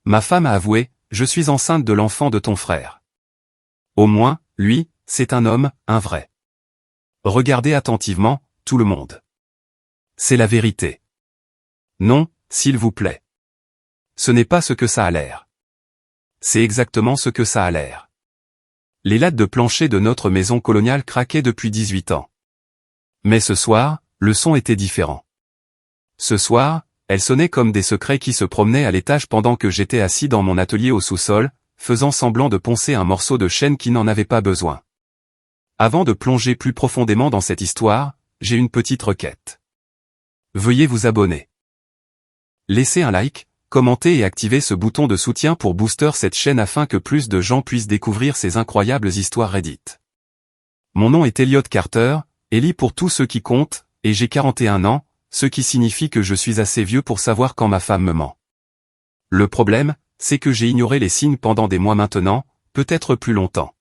Ma femme a avoué, je suis enceinte de l'enfant de ton frère. Au moins, lui, c'est un homme, un vrai. Regardez attentivement, tout le monde. C'est la vérité. Non, s'il vous plaît. Ce n'est pas ce que ça a l'air. C'est exactement ce que ça a l'air. Les lattes de plancher de notre maison coloniale craquaient depuis 18 ans. Mais ce soir, le son était différent. Ce soir, elle sonnait comme des secrets qui se promenaient à l'étage pendant que j'étais assis dans mon atelier au sous-sol, faisant semblant de poncer un morceau de chaîne qui n'en avait pas besoin. Avant de plonger plus profondément dans cette histoire, j'ai une petite requête. Veuillez vous abonner. Laissez un like, commentez et activez ce bouton de soutien pour booster cette chaîne afin que plus de gens puissent découvrir ces incroyables histoires Reddit. Mon nom est Elliot Carter, Ellie pour tous ceux qui comptent, et j'ai 41 ans, ce qui signifie que je suis assez vieux pour savoir quand ma femme me ment. Le problème, c'est que j'ai ignoré les signes pendant des mois maintenant, peut-être plus longtemps.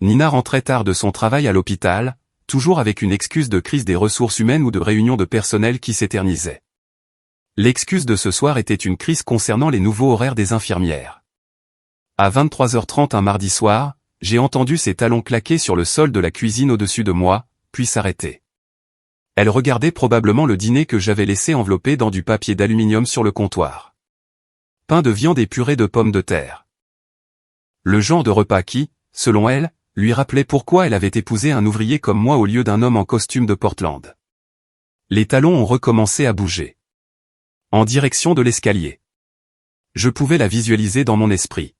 Nina rentrait tard de son travail à l'hôpital, toujours avec une excuse de crise des ressources humaines ou de réunion de personnel qui s'éternisait. L'excuse de ce soir était une crise concernant les nouveaux horaires des infirmières. À 23h30 un mardi soir, j'ai entendu ses talons claquer sur le sol de la cuisine au-dessus de moi, puis s'arrêter. Elle regardait probablement le dîner que j'avais laissé enveloppé dans du papier d'aluminium sur le comptoir. Pain de viande et purée de pommes de terre. Le genre de repas qui, selon elle, lui rappelait pourquoi elle avait épousé un ouvrier comme moi au lieu d'un homme en costume de Portland. Les talons ont recommencé à bouger. En direction de l'escalier. Je pouvais la visualiser dans mon esprit.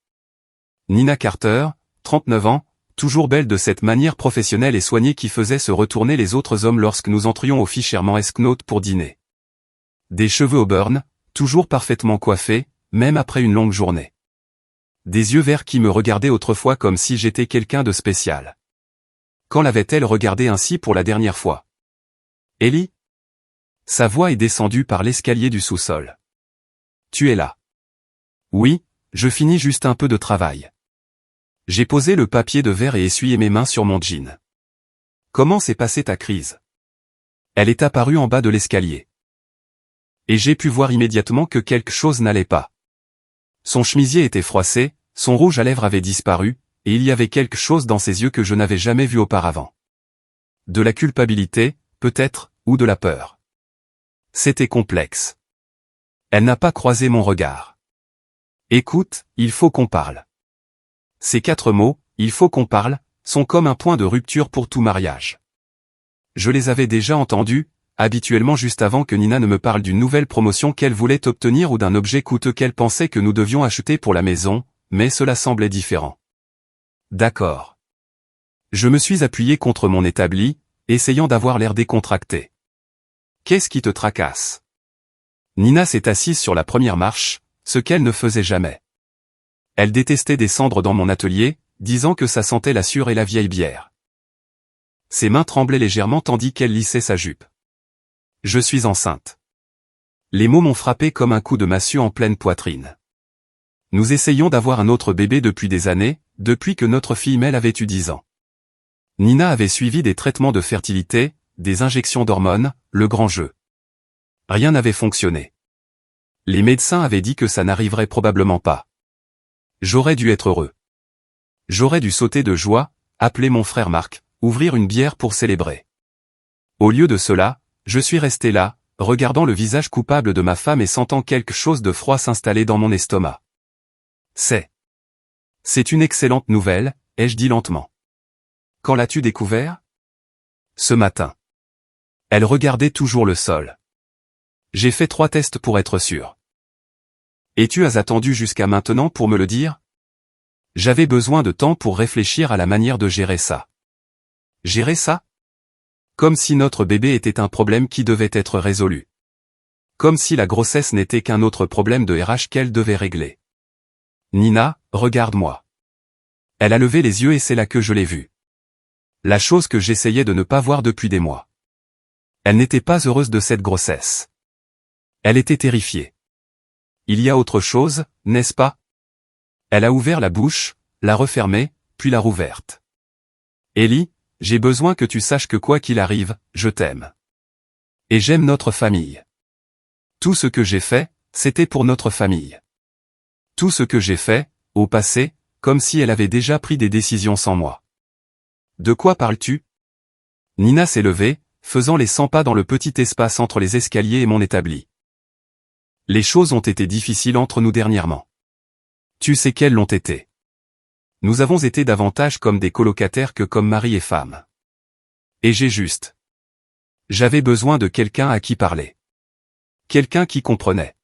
Nina Carter, 39 ans, toujours belle de cette manière professionnelle et soignée qui faisait se retourner les autres hommes lorsque nous entrions au Fisherman Esquenote pour dîner. Des cheveux au burn, toujours parfaitement coiffés, même après une longue journée. Des yeux verts qui me regardaient autrefois comme si j'étais quelqu'un de spécial. Quand l'avait-elle regardé ainsi pour la dernière fois? Ellie? Sa voix est descendue par l'escalier du sous-sol. Tu es là. Oui, je finis juste un peu de travail. J'ai posé le papier de verre et essuyé mes mains sur mon jean. Comment s'est passée ta crise? Elle est apparue en bas de l'escalier. Et j'ai pu voir immédiatement que quelque chose n'allait pas. Son chemisier était froissé, son rouge à lèvres avait disparu, et il y avait quelque chose dans ses yeux que je n'avais jamais vu auparavant. De la culpabilité, peut-être, ou de la peur. C'était complexe. Elle n'a pas croisé mon regard. Écoute, il faut qu'on parle. Ces 4 mots, il faut qu'on parle, sont comme un point de rupture pour tout mariage. Je les avais déjà entendus, habituellement juste avant que Nina ne me parle d'une nouvelle promotion qu'elle voulait obtenir ou d'un objet coûteux qu'elle pensait que nous devions acheter pour la maison, mais cela semblait différent. D'accord. Je me suis appuyé contre mon établi, essayant d'avoir l'air décontracté. Qu'est-ce qui te tracasse? Nina s'est assise sur la première marche, ce qu'elle ne faisait jamais. Elle détestait descendre dans mon atelier, disant que ça sentait la sueur et la vieille bière. Ses mains tremblaient légèrement tandis qu'elle lissait sa jupe. Je suis enceinte. Les mots m'ont frappé comme un coup de massue en pleine poitrine. Nous essayons d'avoir un autre bébé depuis des années, depuis que notre fille Mel avait eu 10 ans. Nina avait suivi des traitements de fertilité, des injections d'hormones, le grand jeu. Rien n'avait fonctionné. Les médecins avaient dit que ça n'arriverait probablement pas. J'aurais dû être heureux. J'aurais dû sauter de joie, appeler mon frère Marc, ouvrir une bière pour célébrer. Au lieu de cela, je suis resté là, regardant le visage coupable de ma femme et sentant quelque chose de froid s'installer dans mon estomac. C'est une excellente nouvelle, ai-je dit lentement. Quand l'as-tu découvert? Ce matin. Elle regardait toujours le sol. J'ai fait 3 tests pour être sûr. Et tu as attendu jusqu'à maintenant pour me le dire? J'avais besoin de temps pour réfléchir à la manière de gérer ça. Gérer ça? Comme si notre bébé était un problème qui devait être résolu. Comme si la grossesse n'était qu'un autre problème de RH qu'elle devait régler. Nina, regarde-moi. Elle a levé les yeux et c'est là que je l'ai vue. La chose que j'essayais de ne pas voir depuis des mois. Elle n'était pas heureuse de cette grossesse. Elle était terrifiée. Il y a autre chose, n'est-ce pas? Elle a ouvert la bouche, l'a refermée, puis l'a rouverte. Ellie, j'ai besoin que tu saches que quoi qu'il arrive, je t'aime. Et j'aime notre famille. Tout ce que j'ai fait, c'était pour notre famille. Tout ce que j'ai fait, au passé, comme si elle avait déjà pris des décisions sans moi. De quoi parles-tu? Nina s'est levée, faisant les 100 pas dans le petit espace entre les escaliers et mon établi. Les choses ont été difficiles entre nous dernièrement. Tu sais quelles l'ont été. Nous avons été davantage comme des colocataires que comme mari et femme. Et j'avais besoin de quelqu'un à qui parler. Quelqu'un qui comprenait.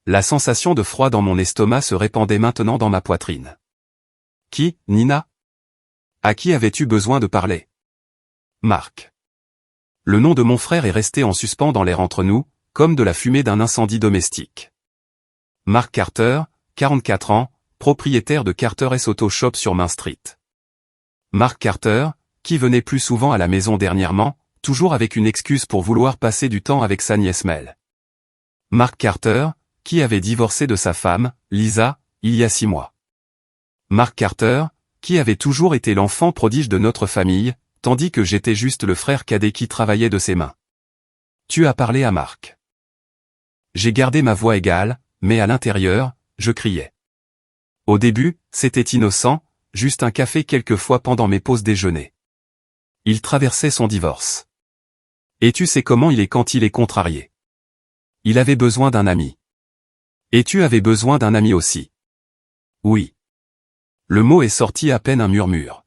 La sensation de froid dans mon estomac se répandait maintenant dans ma poitrine. Qui, Nina? À qui avais-tu besoin de parler? Marc. Le nom de mon frère est resté en suspens dans l'air entre nous, comme de la fumée d'un incendie domestique. Mark Carter, 44 ans, propriétaire de Carter & Auto Shop sur Main Street. Mark Carter, qui venait plus souvent à la maison dernièrement, toujours avec une excuse pour vouloir passer du temps avec sa nièce Mel. Mark Carter, qui avait divorcé de sa femme, Lisa, il y a 6 mois. Mark Carter, qui avait toujours été l'enfant prodige de notre famille, tandis que j'étais juste le frère cadet qui travaillait de ses mains. Tu as parlé à Mark. J'ai gardé ma voix égale, mais à l'intérieur, je criais. Au début, c'était innocent, juste un café quelquefois pendant mes pauses déjeuner. Il traversait son divorce. Et tu sais comment il est quand il est contrarié. Il avait besoin d'un ami. Et tu avais besoin d'un ami aussi. Oui. Le mot est sorti à peine un murmure.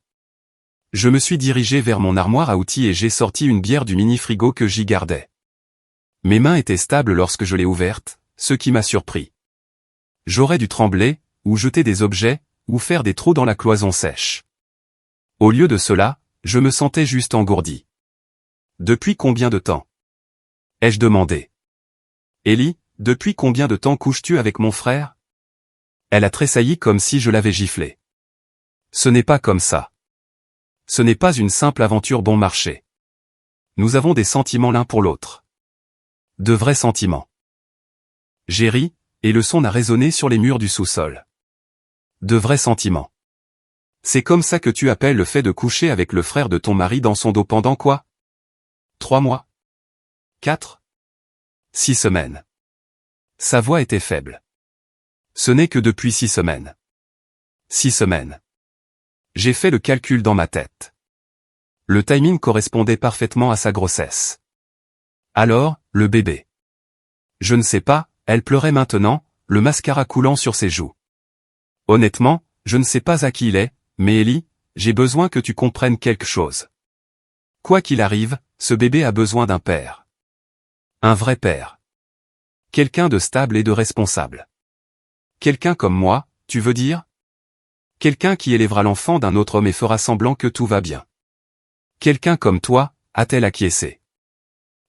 Je me suis dirigé vers mon armoire à outils et j'ai sorti une bière du mini-frigo que j'y gardais. Mes mains étaient stables lorsque je l'ai ouverte, ce qui m'a surpris. J'aurais dû trembler, ou jeter des objets, ou faire des trous dans la cloison sèche. Au lieu de cela, je me sentais juste engourdi. Depuis combien de temps? Ai-je demandé. Ellie, depuis combien de temps couches-tu avec mon frère? Elle a tressailli comme si je l'avais giflé. Ce n'est pas comme ça. Ce n'est pas une simple aventure bon marché. Nous avons des sentiments l'un pour l'autre. De vrais sentiments. J'ai ri, et le son a résonné sur les murs du sous-sol. De vrais sentiments. C'est comme ça que tu appelles le fait de coucher avec le frère de ton mari dans son dos pendant quoi? 3 mois? 4? 6 semaines. Sa voix était faible. Ce n'est que depuis 6 semaines. 6 semaines. J'ai fait le calcul dans ma tête. Le timing correspondait parfaitement à sa grossesse. Alors, le bébé. Je ne sais pas, elle pleurait maintenant, le mascara coulant sur ses joues. Honnêtement, je ne sais pas à qui il est, mais Ellie, j'ai besoin que tu comprennes quelque chose. Quoi qu'il arrive, ce bébé a besoin d'un père. Un vrai père. Quelqu'un de stable et de responsable. Quelqu'un comme moi, tu veux dire? Quelqu'un qui élèvera l'enfant d'un autre homme et fera semblant que tout va bien. Quelqu'un comme toi, a-t-elle acquiescé?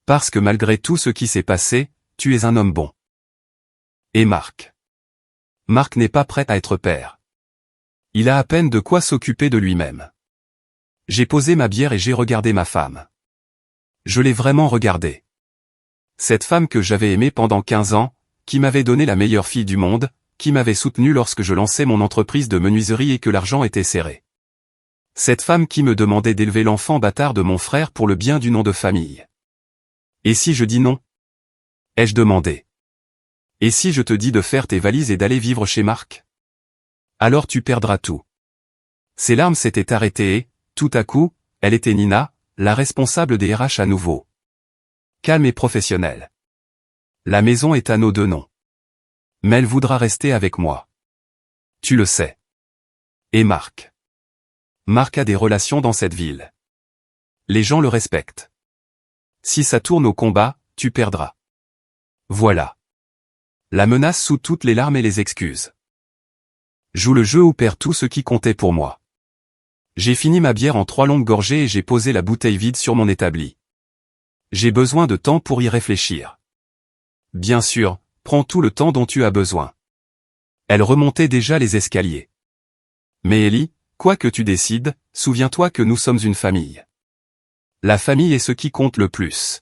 Parce que malgré tout ce qui s'est passé, tu es un homme bon. Et Marc. Marc n'est pas prêt à être père. Il a à peine de quoi s'occuper de lui-même. J'ai posé ma bière et j'ai regardé ma femme. Je l'ai vraiment regardée. Cette femme que j'avais aimée pendant 15 ans, qui m'avait donné la meilleure fille du monde, qui m'avait soutenu lorsque je lançais mon entreprise de menuiserie et que l'argent était serré. Cette femme qui me demandait d'élever l'enfant bâtard de mon frère pour le bien du nom de famille. Et si je dis non? Ai-je demandé. Et si je te dis de faire tes valises et d'aller vivre chez Marc? Alors tu perdras tout. Ses larmes s'étaient arrêtées et, tout à coup, elle était Nina, la responsable des RH à nouveau. Calme et professionnelle. La maison est à nos deux noms. Mais elle voudra rester avec moi. Tu le sais. Et Marc. Marc a des relations dans cette ville. Les gens le respectent. Si ça tourne au combat, tu perdras. Voilà. La menace sous toutes les larmes et les excuses. Joue le jeu ou perds tout ce qui comptait pour moi. J'ai fini ma bière en 3 longues gorgées et j'ai posé la bouteille vide sur mon établi. J'ai besoin de temps pour y réfléchir. Bien sûr, prends tout le temps dont tu as besoin. Elle remontait déjà les escaliers. Mais Ellie, quoi que tu décides, souviens-toi que nous sommes une famille. La famille est ce qui compte le plus.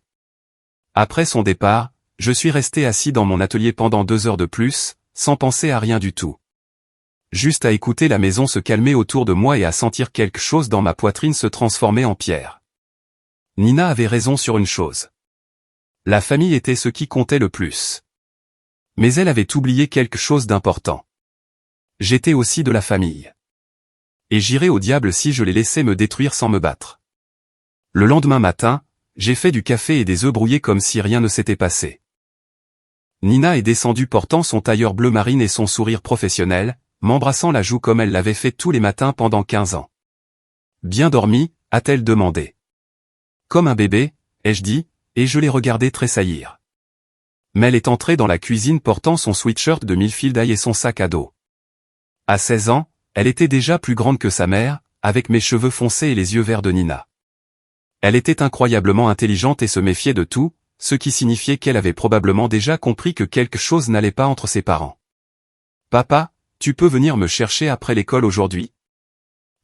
Après son départ, je suis resté assis dans mon atelier pendant 2 heures de plus, sans penser à rien du tout. Juste à écouter la maison se calmer autour de moi et à sentir quelque chose dans ma poitrine se transformer en pierre. Nina avait raison sur une chose. La famille était ce qui comptait le plus. Mais elle avait oublié quelque chose d'important. J'étais aussi de la famille. Et j'irais au diable si je les laissais me détruire sans me battre. Le lendemain matin, j'ai fait du café et des œufs brouillés comme si rien ne s'était passé. Nina est descendue portant son tailleur bleu marine et son sourire professionnel, m'embrassant la joue comme elle l'avait fait tous les matins pendant 15 ans. Bien dormi, a-t-elle demandé. Comme un bébé, ai-je dit, et je l'ai regardé tressaillir. Mel est entrée dans la cuisine portant son sweatshirt de Millfield et son sac à dos. À 16 ans, elle était déjà plus grande que sa mère, avec mes cheveux foncés et les yeux verts de Nina. Elle était incroyablement intelligente et se méfiait de tout, ce qui signifiait qu'elle avait probablement déjà compris que quelque chose n'allait pas entre ses parents. « Papa, tu peux venir me chercher après l'école aujourd'hui ?»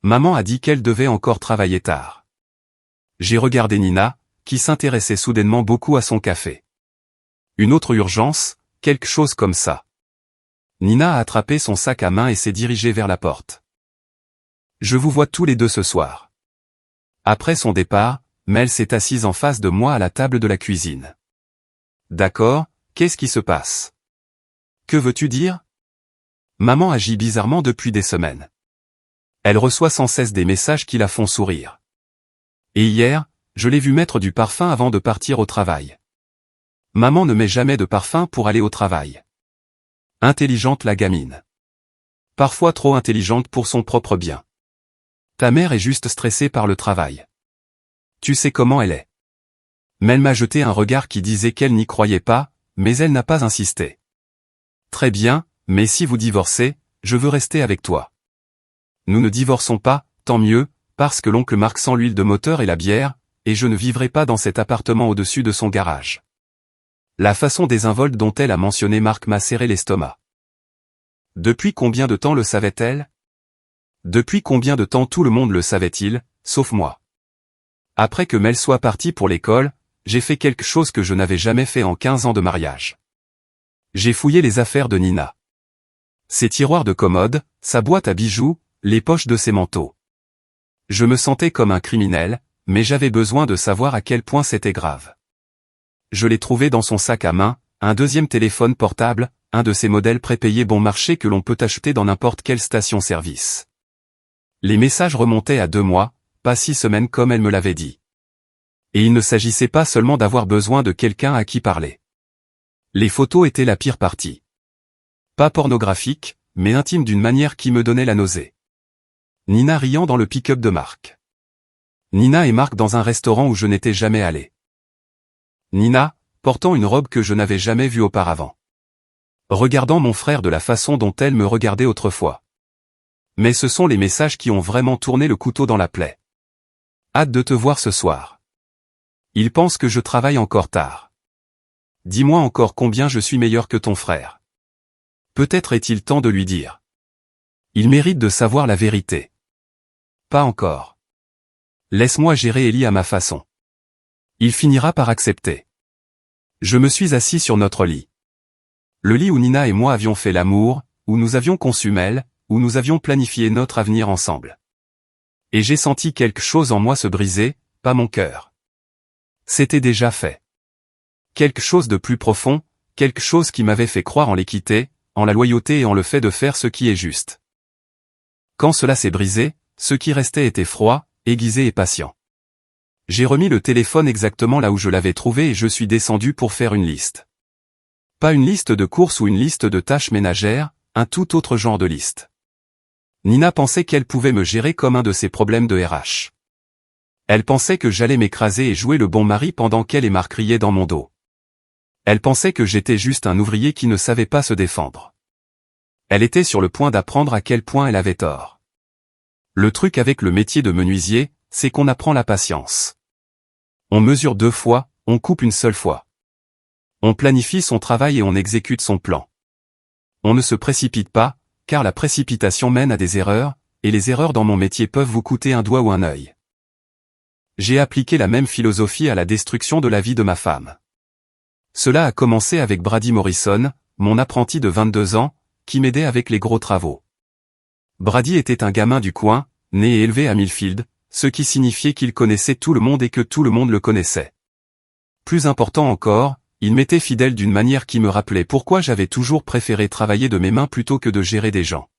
Maman a dit qu'elle devait encore travailler tard. J'ai regardé Nina, qui s'intéressait soudainement beaucoup à son café. Une autre urgence, quelque chose comme ça. Nina a attrapé son sac à main et s'est dirigée vers la porte. « Je vous vois tous les deux ce soir. » Après son départ, Mel s'est assise en face de moi à la table de la cuisine. « D'accord, qu'est-ce qui se passe? Que veux-tu dire? » Maman agit bizarrement depuis des semaines. Elle reçoit sans cesse des messages qui la font sourire. Et hier, je l'ai vue mettre du parfum avant de partir au travail. Maman ne met jamais de parfum pour aller au travail. Intelligente la gamine. Parfois trop intelligente pour son propre bien. Ta mère est juste stressée par le travail. Tu sais comment elle est. Mel m'a jeté un regard qui disait qu'elle n'y croyait pas, mais elle n'a pas insisté. Très bien, mais si vous divorcez, je veux rester avec toi. Nous ne divorçons pas, tant mieux, parce que l'oncle Marc sent l'huile de moteur et la bière, et je ne vivrai pas dans cet appartement au-dessus de son garage. La façon désinvolte dont elle a mentionné Marc m'a serré l'estomac. Depuis combien de temps le savait-elle? Depuis combien de temps tout le monde le savait-il, sauf moi? Après que Mel soit partie pour l'école, j'ai fait quelque chose que je n'avais jamais fait en 15 ans de mariage. J'ai fouillé les affaires de Nina. Ses tiroirs de commode, sa boîte à bijoux, les poches de ses manteaux. Je me sentais comme un criminel, mais j'avais besoin de savoir à quel point c'était grave. Je l'ai trouvé dans son sac à main, un deuxième téléphone portable, un de ces modèles prépayés bon marché que l'on peut acheter dans n'importe quelle station-service. Les messages remontaient à 2 mois, pas 6 semaines comme elle me l'avait dit. Et il ne s'agissait pas seulement d'avoir besoin de quelqu'un à qui parler. Les photos étaient la pire partie. Pas pornographiques, mais intimes d'une manière qui me donnait la nausée. Nina riant dans le pick-up de Marc. Nina et Marc dans un restaurant où je n'étais jamais allé. Nina, portant une robe que je n'avais jamais vue auparavant. Regardant mon frère de la façon dont elle me regardait autrefois. Mais ce sont les messages qui ont vraiment tourné le couteau dans la plaie. Hâte de te voir ce soir. Il pense que je travaille encore tard. Dis-moi encore combien je suis meilleur que ton frère. Peut-être est-il temps de lui dire. Il mérite de savoir la vérité. Pas encore. Laisse-moi gérer Ellie à ma façon. Il finira par accepter. Je me suis assis sur notre lit. Le lit où Nina et moi avions fait l'amour, où nous avions conçu Mel, où nous avions planifié notre avenir ensemble. Et j'ai senti quelque chose en moi se briser, pas mon cœur. C'était déjà fait. Quelque chose de plus profond, quelque chose qui m'avait fait croire en l'équité, en la loyauté et en le fait de faire ce qui est juste. Quand cela s'est brisé, ce qui restait était froid, aiguisé et patient. J'ai remis le téléphone exactement là où je l'avais trouvé et je suis descendu pour faire une liste. Pas une liste de courses ou une liste de tâches ménagères, un tout autre genre de liste. Nina pensait qu'elle pouvait me gérer comme un de ses problèmes de RH. Elle pensait que j'allais m'écraser et jouer le bon mari pendant qu'elle et Marc riaient dans mon dos. Elle pensait que j'étais juste un ouvrier qui ne savait pas se défendre. Elle était sur le point d'apprendre à quel point elle avait tort. Le truc avec le métier de menuisier, c'est qu'on apprend la patience. On mesure 2 fois, on coupe une seule fois. On planifie son travail et on exécute son plan. On ne se précipite pas, car la précipitation mène à des erreurs, et les erreurs dans mon métier peuvent vous coûter un doigt ou un œil. J'ai appliqué la même philosophie à la destruction de la vie de ma femme. Cela a commencé avec Brady Morrison, mon apprenti de 22 ans, qui m'aidait avec les gros travaux. Brady était un gamin du coin, né et élevé à Millfield, ce qui signifiait qu'il connaissait tout le monde et que tout le monde le connaissait. Plus important encore, il m'était fidèle d'une manière qui me rappelait pourquoi j'avais toujours préféré travailler de mes mains plutôt que de gérer des gens.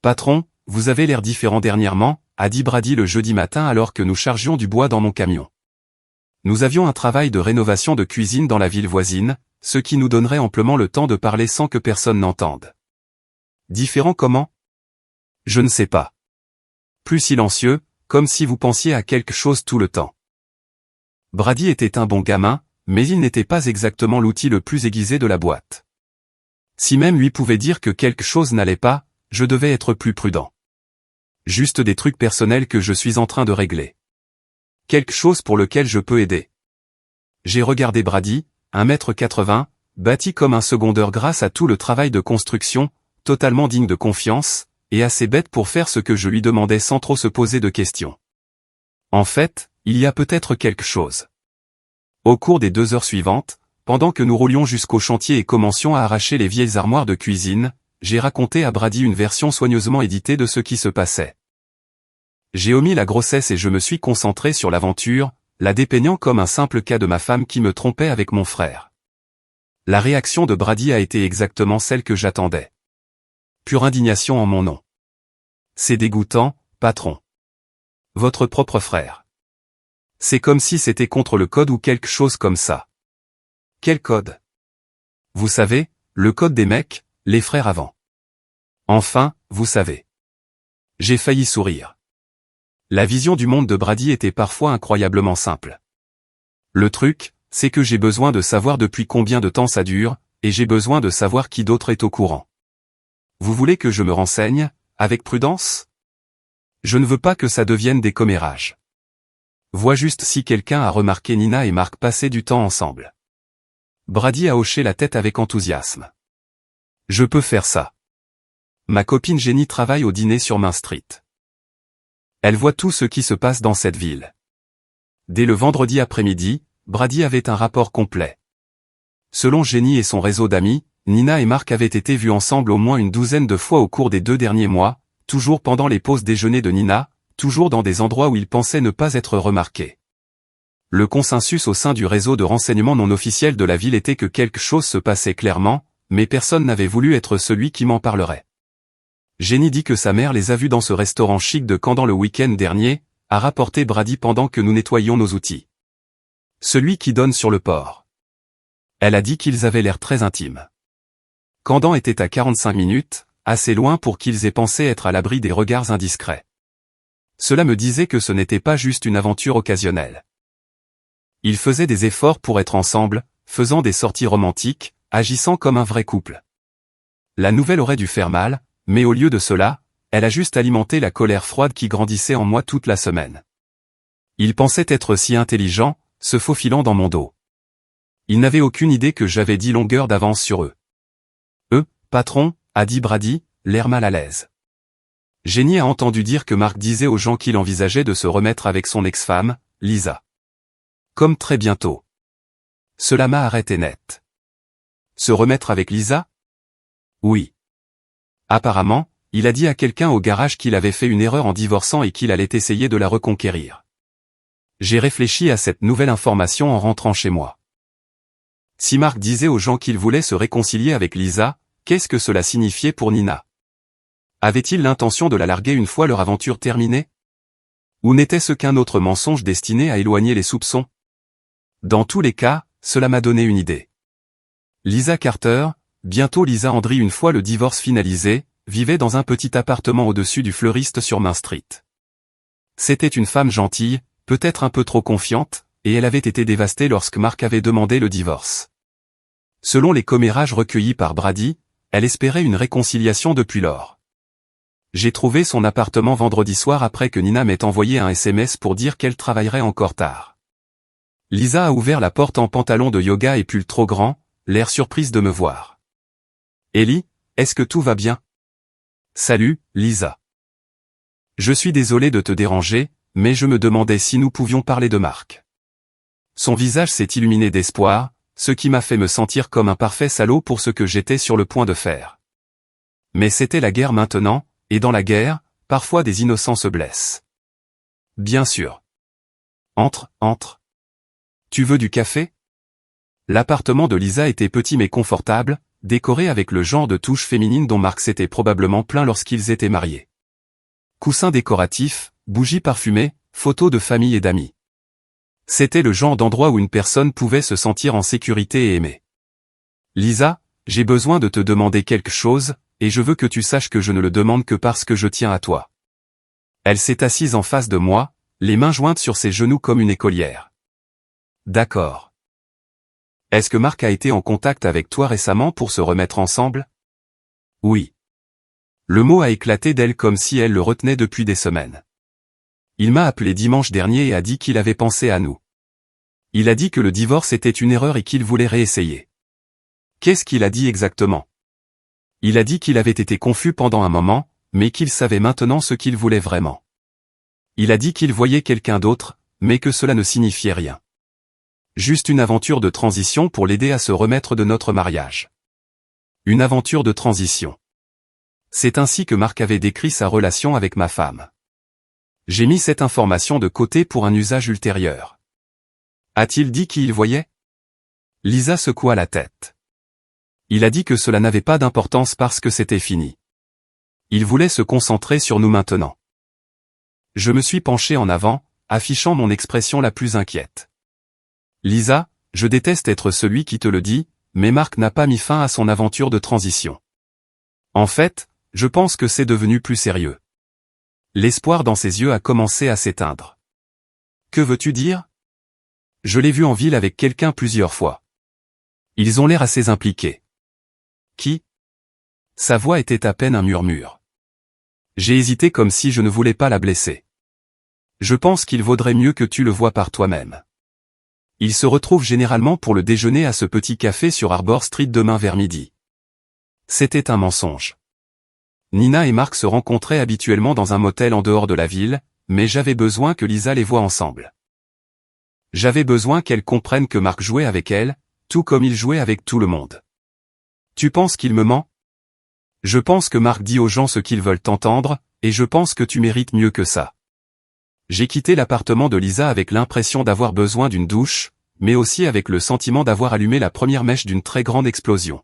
Patron, vous avez l'air différent dernièrement, a dit Brady le jeudi matin alors que nous chargions du bois dans mon camion. Nous avions un travail de rénovation de cuisine dans la ville voisine, ce qui nous donnerait amplement le temps de parler sans que personne n'entende. Différent comment? Je ne sais pas. Plus silencieux, comme si vous pensiez à quelque chose tout le temps. Brady était un bon gamin, mais il n'était pas exactement l'outil le plus aiguisé de la boîte. Si même lui pouvait dire que quelque chose n'allait pas, je devais être plus prudent. Juste des trucs personnels que je suis en train de régler. Quelque chose pour lequel je peux aider. J'ai regardé Brady, 1,80 m, bâti comme un secondeur grâce à tout le travail de construction, totalement digne de confiance, et assez bête pour faire ce que je lui demandais sans trop se poser de questions. En fait, il y a peut-être quelque chose. Au cours des 2 heures suivantes, pendant que nous roulions jusqu'au chantier et commencions à arracher les vieilles armoires de cuisine, j'ai raconté à Brady une version soigneusement éditée de ce qui se passait. J'ai omis la grossesse et je me suis concentré sur l'aventure, la dépeignant comme un simple cas de ma femme qui me trompait avec mon frère. La réaction de Brady a été exactement celle que j'attendais. Pure indignation en mon nom. C'est dégoûtant, patron. Votre propre frère. C'est comme si c'était contre le code ou quelque chose comme ça. Quel code? Vous savez, le code des mecs, les frères avant. Enfin, vous savez. J'ai failli sourire. La vision du monde de Brady était parfois incroyablement simple. Le truc, c'est que j'ai besoin de savoir depuis combien de temps ça dure, et j'ai besoin de savoir qui d'autre est au courant. Vous voulez que je me renseigne, avec prudence? Je ne veux pas que ça devienne des commérages. Vois juste si quelqu'un a remarqué Nina et Mark passer du temps ensemble. Brady a hoché la tête avec enthousiasme. Je peux faire ça. Ma copine Jenny travaille au dîner sur Main Street. Elle voit tout ce qui se passe dans cette ville. Dès le vendredi après-midi, Brady avait un rapport complet. Selon Jenny et son réseau d'amis, Nina et Mark avaient été vus ensemble au moins une douzaine de fois au cours des 2 derniers mois, toujours pendant les pauses déjeuner de Nina, toujours dans des endroits où ils pensaient ne pas être remarqués. Le consensus au sein du réseau de renseignement non officiel de la ville était que quelque chose se passait clairement, mais personne n'avait voulu être celui qui m'en parlerait. Jenny dit que sa mère les a vus dans ce restaurant chic de Camden le week-end dernier, a rapporté Brady pendant que nous nettoyions nos outils. Celui qui donne sur le port. Elle a dit qu'ils avaient l'air très intimes. Camden était à 45 minutes, assez loin pour qu'ils aient pensé être à l'abri des regards indiscrets. Cela me disait que ce n'était pas juste une aventure occasionnelle. Ils faisaient des efforts pour être ensemble, faisant des sorties romantiques, agissant comme un vrai couple. La nouvelle aurait dû faire mal, mais au lieu de cela, elle a juste alimenté la colère froide qui grandissait en moi toute la semaine. Ils pensaient être si intelligents, se faufilant dans mon dos. Ils n'avaient aucune idée que j'avais 10 longueurs d'avance sur eux. Patron, a dit Brady, l'air mal à l'aise. Jenny a entendu dire que Mark disait aux gens qu'il envisageait de se remettre avec son ex-femme, Lisa. Comme très bientôt. Cela m'a arrêté net. Se remettre avec Lisa? Oui. Apparemment, il a dit à quelqu'un au garage qu'il avait fait une erreur en divorçant et qu'il allait essayer de la reconquérir. J'ai réfléchi à cette nouvelle information en rentrant chez moi. Si Mark disait aux gens qu'il voulait se réconcilier avec Lisa, qu'est-ce que cela signifiait pour Nina? Avait-il l'intention de la larguer une fois leur aventure terminée? Ou n'était-ce qu'un autre mensonge destiné à éloigner les soupçons? Dans tous les cas, cela m'a donné une idée. Lisa Carter, bientôt Lisa Andry une fois le divorce finalisé, vivait dans un petit appartement au-dessus du fleuriste sur Main Street. C'était une femme gentille, peut-être un peu trop confiante, et elle avait été dévastée lorsque Mark avait demandé le divorce. Selon les commérages recueillis par Brady, elle espérait une réconciliation depuis lors. J'ai trouvé son appartement vendredi soir après que Nina m'ait envoyé un SMS pour dire qu'elle travaillerait encore tard. Lisa a ouvert la porte en pantalon de yoga et pull trop grand, l'air surprise de me voir. Ellie, est-ce que tout va bien? Salut, Lisa. Je suis désolé de te déranger, mais je me demandais si nous pouvions parler de Mark. Son visage s'est illuminé d'espoir, ce qui m'a fait me sentir comme un parfait salaud pour ce que j'étais sur le point de faire. Mais c'était la guerre maintenant, et dans la guerre, parfois des innocents se blessent. Bien sûr. Entre. Tu veux du café? L'appartement de Lisa était petit mais confortable, décoré avec le genre de touche féminine dont Marc s'était probablement plein lorsqu'ils étaient mariés. Coussins décoratifs, bougies parfumées, photos de famille et d'amis. C'était le genre d'endroit où une personne pouvait se sentir en sécurité et aimée. Lisa, j'ai besoin de te demander quelque chose, et je veux que tu saches que je ne le demande que parce que je tiens à toi. Elle s'est assise en face de moi, les mains jointes sur ses genoux comme une écolière. D'accord. Est-ce que Marc a été en contact avec toi récemment pour se remettre ensemble? Oui. Le mot a éclaté d'elle comme si elle le retenait depuis des semaines. Il m'a appelé dimanche dernier et a dit qu'il avait pensé à nous. Il a dit que le divorce était une erreur et qu'il voulait réessayer. Qu'est-ce qu'il a dit exactement? Il a dit qu'il avait été confus pendant un moment, mais qu'il savait maintenant ce qu'il voulait vraiment. Il a dit qu'il voyait quelqu'un d'autre, mais que cela ne signifiait rien. Juste une aventure de transition pour l'aider à se remettre de notre mariage. Une aventure de transition. C'est ainsi que Marc avait décrit sa relation avec ma femme. J'ai mis cette information de côté pour un usage ultérieur. A-t-il dit qui il voyait? Lisa secoua la tête. Il a dit que cela n'avait pas d'importance parce que c'était fini. Il voulait se concentrer sur nous maintenant. Je me suis penché en avant, affichant mon expression la plus inquiète. Lisa, je déteste être celui qui te le dit, mais Marc n'a pas mis fin à son aventure de transition. En fait, je pense que c'est devenu plus sérieux. L'espoir dans ses yeux a commencé à s'éteindre. Que veux-tu dire? Je l'ai vu en ville avec quelqu'un plusieurs fois. Ils ont l'air assez impliqués. Qui? Sa voix était à peine un murmure. J'ai hésité comme si je ne voulais pas la blesser. Je pense qu'il vaudrait mieux que tu le vois par toi-même. Ils se retrouvent généralement pour le déjeuner à ce petit café sur Arbor Street demain vers midi. C'était un mensonge. Nina et Marc se rencontraient habituellement dans un motel en dehors de la ville, mais j'avais besoin que Lisa les voie ensemble. J'avais besoin qu'elle comprenne que Marc jouait avec elle, tout comme il jouait avec tout le monde. Tu penses qu'il me ment? Je pense que Marc dit aux gens ce qu'ils veulent entendre, et je pense que tu mérites mieux que ça. J'ai quitté l'appartement de Lisa avec l'impression d'avoir besoin d'une douche, mais aussi avec le sentiment d'avoir allumé la première mèche d'une très grande explosion.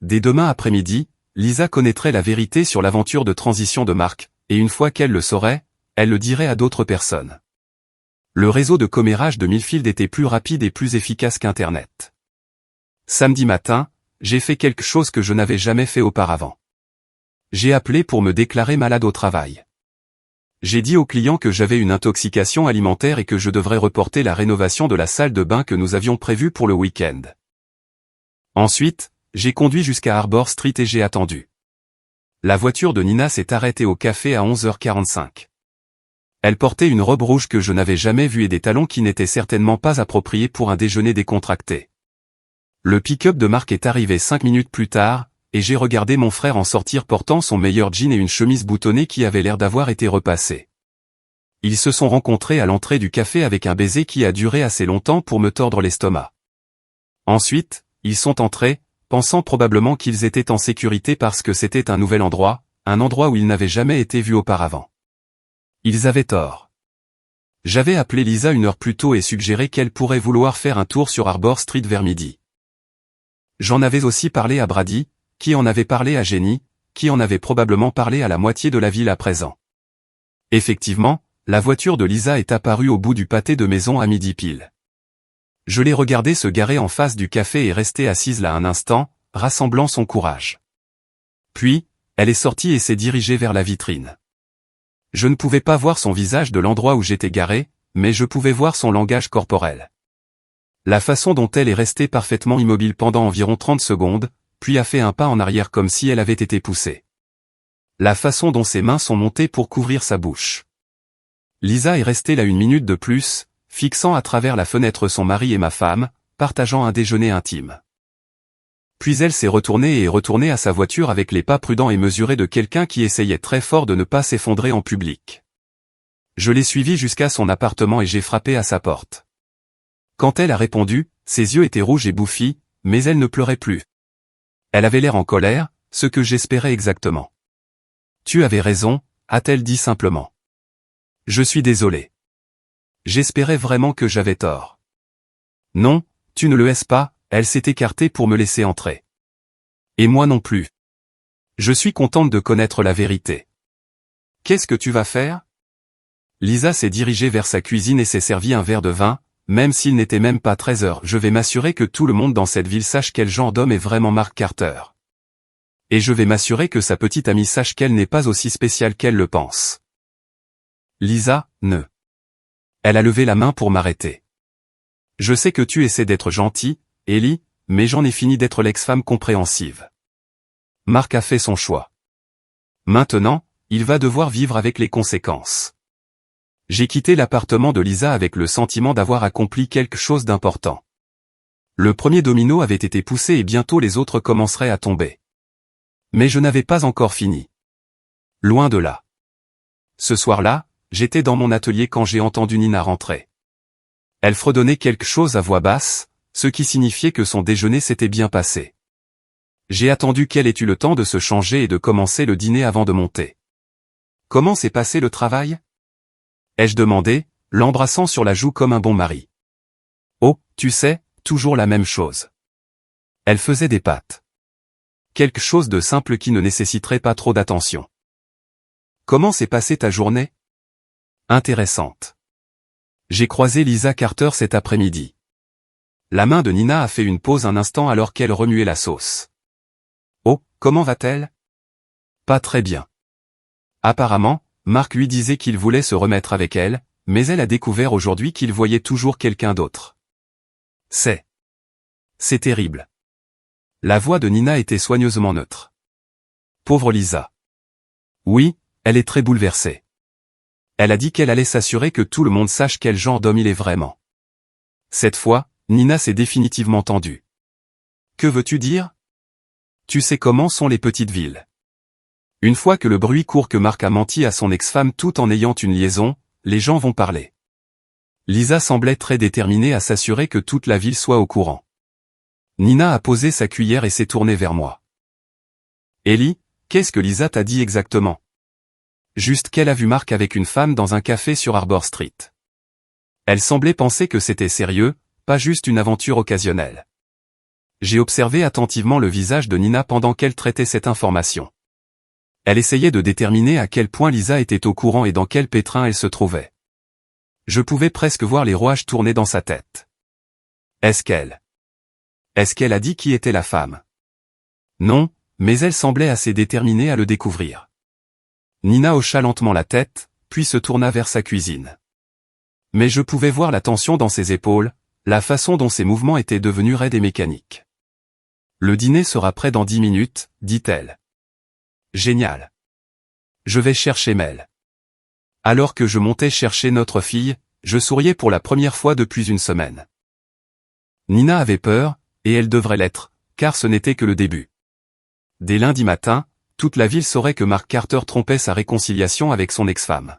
Dès demain après-midi, Lisa connaîtrait la vérité sur l'aventure de transition de Marc, et une fois qu'elle le saurait, elle le dirait à d'autres personnes. Le réseau de commérage de Millfield était plus rapide et plus efficace qu'Internet. Samedi matin, j'ai fait quelque chose que je n'avais jamais fait auparavant. J'ai appelé pour me déclarer malade au travail. J'ai dit au client que j'avais une intoxication alimentaire et que je devrais reporter la rénovation de la salle de bain que nous avions prévue pour le week-end. Ensuite, j'ai conduit jusqu'à Arbor Street et j'ai attendu. La voiture de Nina s'est arrêtée au café à 11h45. Elle portait une robe rouge que je n'avais jamais vue et des talons qui n'étaient certainement pas appropriés pour un déjeuner décontracté. Le pick-up de Marc est arrivé 5 minutes plus tard, et j'ai regardé mon frère en sortir portant son meilleur jean et une chemise boutonnée qui avait l'air d'avoir été repassée. Ils se sont rencontrés à l'entrée du café avec un baiser qui a duré assez longtemps pour me tordre l'estomac. Ensuite, ils sont entrés, pensant probablement qu'ils étaient en sécurité parce que c'était un nouvel endroit, un endroit où ils n'avaient jamais été vus auparavant. Ils avaient tort. J'avais appelé Lisa une heure plus tôt et suggéré qu'elle pourrait vouloir faire un tour sur Arbor Street vers midi. J'en avais aussi parlé à Brady, qui en avait parlé à Jenny, qui en avait probablement parlé à la moitié de la ville à présent. Effectivement, la voiture de Lisa est apparue au bout du pâté de maison à midi pile. Je l'ai regardée se garer en face du café et rester assise là un instant, rassemblant son courage. Puis, elle est sortie et s'est dirigée vers la vitrine. Je ne pouvais pas voir son visage de l'endroit où j'étais garé, mais je pouvais voir son langage corporel. La façon dont elle est restée parfaitement immobile pendant environ 30 secondes, puis a fait un pas en arrière comme si elle avait été poussée. La façon dont ses mains sont montées pour couvrir sa bouche. Lisa est restée là 1 minute de plus, fixant à travers la fenêtre son mari et ma femme, partageant un déjeuner intime. Puis elle s'est retournée et est retournée à sa voiture avec les pas prudents et mesurés de quelqu'un qui essayait très fort de ne pas s'effondrer en public. Je l'ai suivie jusqu'à son appartement et j'ai frappé à sa porte. Quand elle a répondu, ses yeux étaient rouges et bouffis, mais elle ne pleurait plus. Elle avait l'air en colère, ce que j'espérais exactement. « Tu avais raison », a-t-elle dit simplement. « Je suis désolé. J'espérais vraiment que j'avais tort. »« Non, tu ne le es pas », elle s'est écartée pour me laisser entrer. Et moi non plus. Je suis contente de connaître la vérité. Qu'est-ce que tu vas faire? Lisa s'est dirigée vers sa cuisine et s'est servi un verre de vin, même s'il n'était même pas 13 heures. Je vais m'assurer que tout le monde dans cette ville sache quel genre d'homme est vraiment Mark Carter. Et je vais m'assurer que sa petite amie sache qu'elle n'est pas aussi spéciale qu'elle le pense. Lisa, ne. Elle a levé la main pour m'arrêter. Je sais que tu essaies d'être gentil, Ellie, mais j'en ai fini d'être l'ex-femme compréhensive. Mark a fait son choix. Maintenant, il va devoir vivre avec les conséquences. J'ai quitté l'appartement de Lisa avec le sentiment d'avoir accompli quelque chose d'important. Le premier domino avait été poussé et bientôt les autres commenceraient à tomber. Mais je n'avais pas encore fini. Loin de là. Ce soir-là, j'étais dans mon atelier quand j'ai entendu Nina rentrer. Elle fredonnait quelque chose à voix basse, ce qui signifiait que son déjeuner s'était bien passé. J'ai attendu qu'elle ait eu le temps de se changer et de commencer le dîner avant de monter. Comment s'est passé le travail? Ai-je demandé, l'embrassant sur la joue comme un bon mari. Oh, tu sais, toujours la même chose. Elle faisait des pâtes. Quelque chose de simple qui ne nécessiterait pas trop d'attention. Comment s'est passée ta journée? Intéressante. J'ai croisé Lisa Carter cet après-midi. La main de Nina a fait une pause un instant alors qu'elle remuait la sauce. Oh, comment va-t-elle? Pas très bien. Apparemment, Mark lui disait qu'il voulait se remettre avec elle, mais elle a découvert aujourd'hui qu'il voyait toujours quelqu'un d'autre. C'est terrible. La voix de Nina était soigneusement neutre. Pauvre Lisa. Oui, elle est très bouleversée. Elle a dit qu'elle allait s'assurer que tout le monde sache quel genre d'homme il est vraiment. Cette fois, Nina s'est définitivement tendue. Que veux-tu dire? Tu sais comment sont les petites villes. Une fois que le bruit court que Mark a menti à son ex-femme tout en ayant une liaison, les gens vont parler. Lisa semblait très déterminée à s'assurer que toute la ville soit au courant. Nina a posé sa cuillère et s'est tournée vers moi. Ellie, qu'est-ce que Lisa t'a dit exactement? Juste qu'elle a vu Mark avec une femme dans un café sur Arbor Street. Elle semblait penser que c'était sérieux, pas juste une aventure occasionnelle. J'ai observé attentivement le visage de Nina pendant qu'elle traitait cette information. Elle essayait de déterminer à quel point Lisa était au courant et dans quel pétrin elle se trouvait. Je pouvais presque voir les rouages tourner dans sa tête. Est-ce qu'elle a dit qui était la femme? Non, mais elle semblait assez déterminée à le découvrir. Nina hocha lentement la tête, puis se tourna vers sa cuisine. Mais je pouvais voir la tension dans ses épaules, la façon dont ses mouvements étaient devenus raides et mécaniques. Le dîner sera prêt dans 10 minutes, dit-elle. Génial. Je vais chercher Mel. Alors que je montais chercher notre fille, je souriais pour la première fois depuis une semaine. Nina avait peur, et elle devrait l'être, car ce n'était que le début. Dès lundi matin, toute la ville saurait que Mark Carter trompait sa réconciliation avec son ex-femme.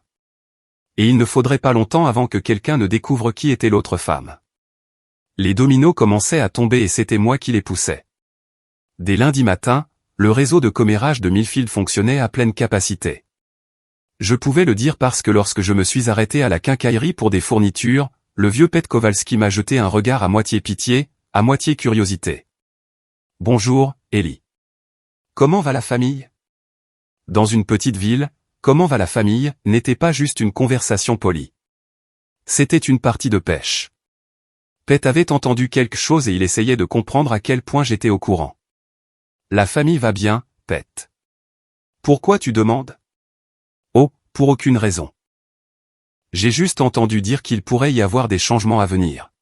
Et il ne faudrait pas longtemps avant que quelqu'un ne découvre qui était l'autre femme. Les dominos commençaient à tomber et c'était moi qui les poussais. Dès lundi matin, le réseau de commérage de Millfield fonctionnait à pleine capacité. Je pouvais le dire parce que lorsque je me suis arrêté à la quincaillerie pour des fournitures, le vieux Pet Kowalski m'a jeté un regard à moitié pitié, à moitié curiosité. Bonjour, Ellie. Comment va la famille? Dans une petite ville, comment va la famille, n'était pas juste une conversation polie. C'était une partie de pêche. Pet avait entendu quelque chose et il essayait de comprendre à quel point j'étais au courant. La famille va bien, Pet. Pourquoi tu demandes? Oh, pour aucune raison. J'ai juste entendu dire qu'il pourrait y avoir des changements à venir.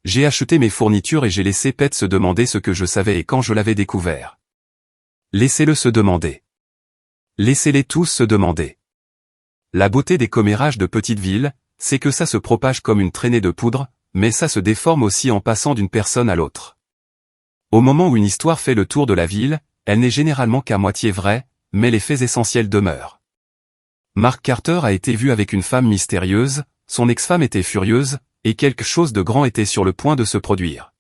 J'ai acheté mes fournitures et j'ai laissé Pet se demander ce que je savais et quand je l'avais découvert. Laissez-le se demander. Laissez-les tous se demander. La beauté des commérages de petites villes, c'est que ça se propage comme une traînée de poudre, mais ça se déforme aussi en passant d'une personne à l'autre. Au moment où une histoire fait le tour de la ville, elle n'est généralement qu'à moitié vraie, mais les faits essentiels demeurent. Mark Carter a été vu avec une femme mystérieuse, son ex-femme était furieuse, et quelque chose de grand était sur le point de se produire.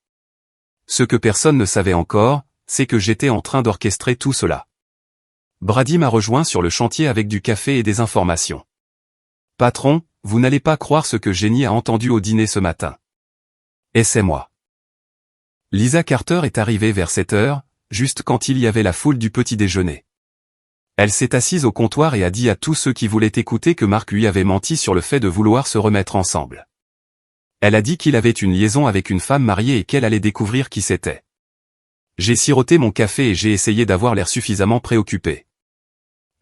Ce que personne ne savait encore, c'est que j'étais en train d'orchestrer tout cela. Brady m'a rejoint sur le chantier avec du café et des informations. Patron, vous n'allez pas croire ce que Jenny a entendu au dîner ce matin. Et c'est moi. Lisa Carter est arrivée vers 7 heures, juste quand il y avait la foule du petit déjeuner. Elle s'est assise au comptoir et a dit à tous ceux qui voulaient écouter que Marc lui avait menti sur le fait de vouloir se remettre ensemble. Elle a dit qu'il avait une liaison avec une femme mariée et qu'elle allait découvrir qui c'était. J'ai siroté mon café et j'ai essayé d'avoir l'air suffisamment préoccupé.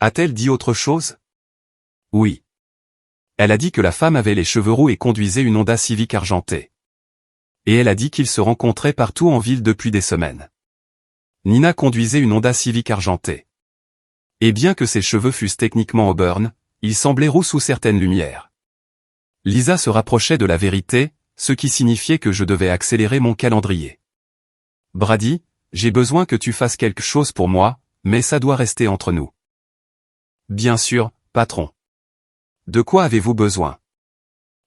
A-t-elle dit autre chose? Oui. Elle a dit que la femme avait les cheveux roux et conduisait une Honda Civic argentée. Et elle a dit qu'ils se rencontraient partout en ville depuis des semaines. Nina conduisait une Honda Civic argentée. Et bien que ses cheveux fussent techniquement auburn, ils semblaient roux sous certaines lumières. Lisa se rapprochait de la vérité, ce qui signifiait que je devais accélérer mon calendrier. Brady, j'ai besoin que tu fasses quelque chose pour moi, mais ça doit rester entre nous. Bien sûr, patron. De quoi avez-vous besoin?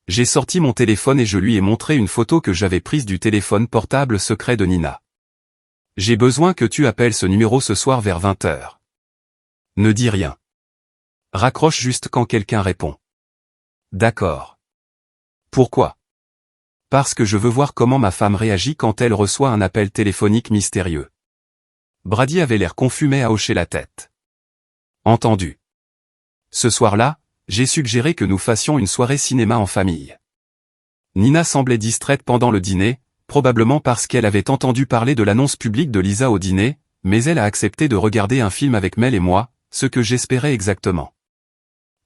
J'ai sorti mon téléphone et je lui ai montré une photo que j'avais prise du téléphone portable secret de Nina. J'ai besoin que tu appelles ce numéro ce soir vers 20h. Ne dis rien. Raccroche juste quand quelqu'un répond. D'accord. Pourquoi? Parce que je veux voir comment ma femme réagit quand elle reçoit un appel téléphonique mystérieux. Brady avait l'air confus mais a hoché la tête. Entendu. Ce soir-là, j'ai suggéré que nous fassions une soirée cinéma en famille. Nina semblait distraite pendant le dîner, probablement parce qu'elle avait entendu parler de l'annonce publique de Lisa au dîner, mais elle a accepté de regarder un film avec Mel et moi, ce que j'espérais exactement.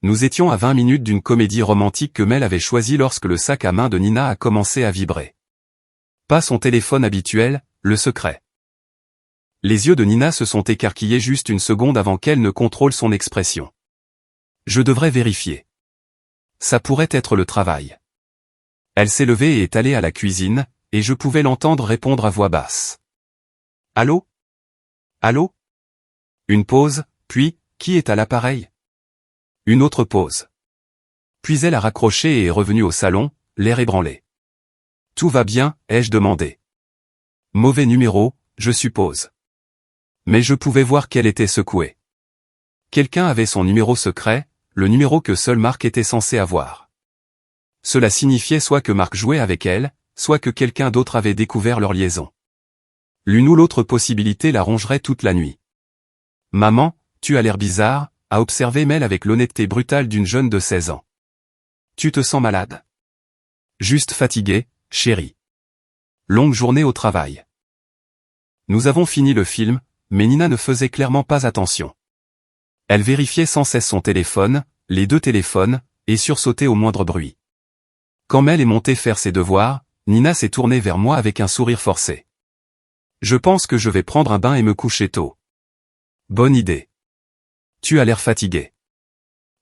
Nous étions à 20 minutes d'une comédie romantique que Mel avait choisie lorsque le sac à main de Nina a commencé à vibrer. Pas son téléphone habituel, le secret. Les yeux de Nina se sont écarquillés juste une seconde avant qu'elle ne contrôle son expression. Je devrais vérifier. Ça pourrait être le travail. Elle s'est levée et est allée à la cuisine, et je pouvais l'entendre répondre à voix basse. Allô? Allô? Une pause, puis, qui est à l'appareil? Une autre pause. Puis elle a raccroché et est revenue au salon, l'air ébranlé. Tout va bien, ai-je demandé. Mauvais numéro, je suppose. Mais je pouvais voir qu'elle était secouée. Quelqu'un avait son numéro secret, le numéro que seul Marc était censé avoir. Cela signifiait soit que Marc jouait avec elle, soit que quelqu'un d'autre avait découvert leur liaison. L'une ou l'autre possibilité la rongerait toute la nuit. Maman, tu as l'air bizarre, a observé Mel avec l'honnêteté brutale d'une jeune de 16 ans. Tu te sens malade? Juste fatigué, chérie. Longue journée au travail. Nous avons fini le film, mais Nina ne faisait clairement pas attention. Elle vérifiait sans cesse son téléphone, les deux téléphones, et sursautait au moindre bruit. Quand Mel est montée faire ses devoirs, Nina s'est tournée vers moi avec un sourire forcé. Je pense que je vais prendre un bain et me coucher tôt. Bonne idée. Tu as l'air fatigué.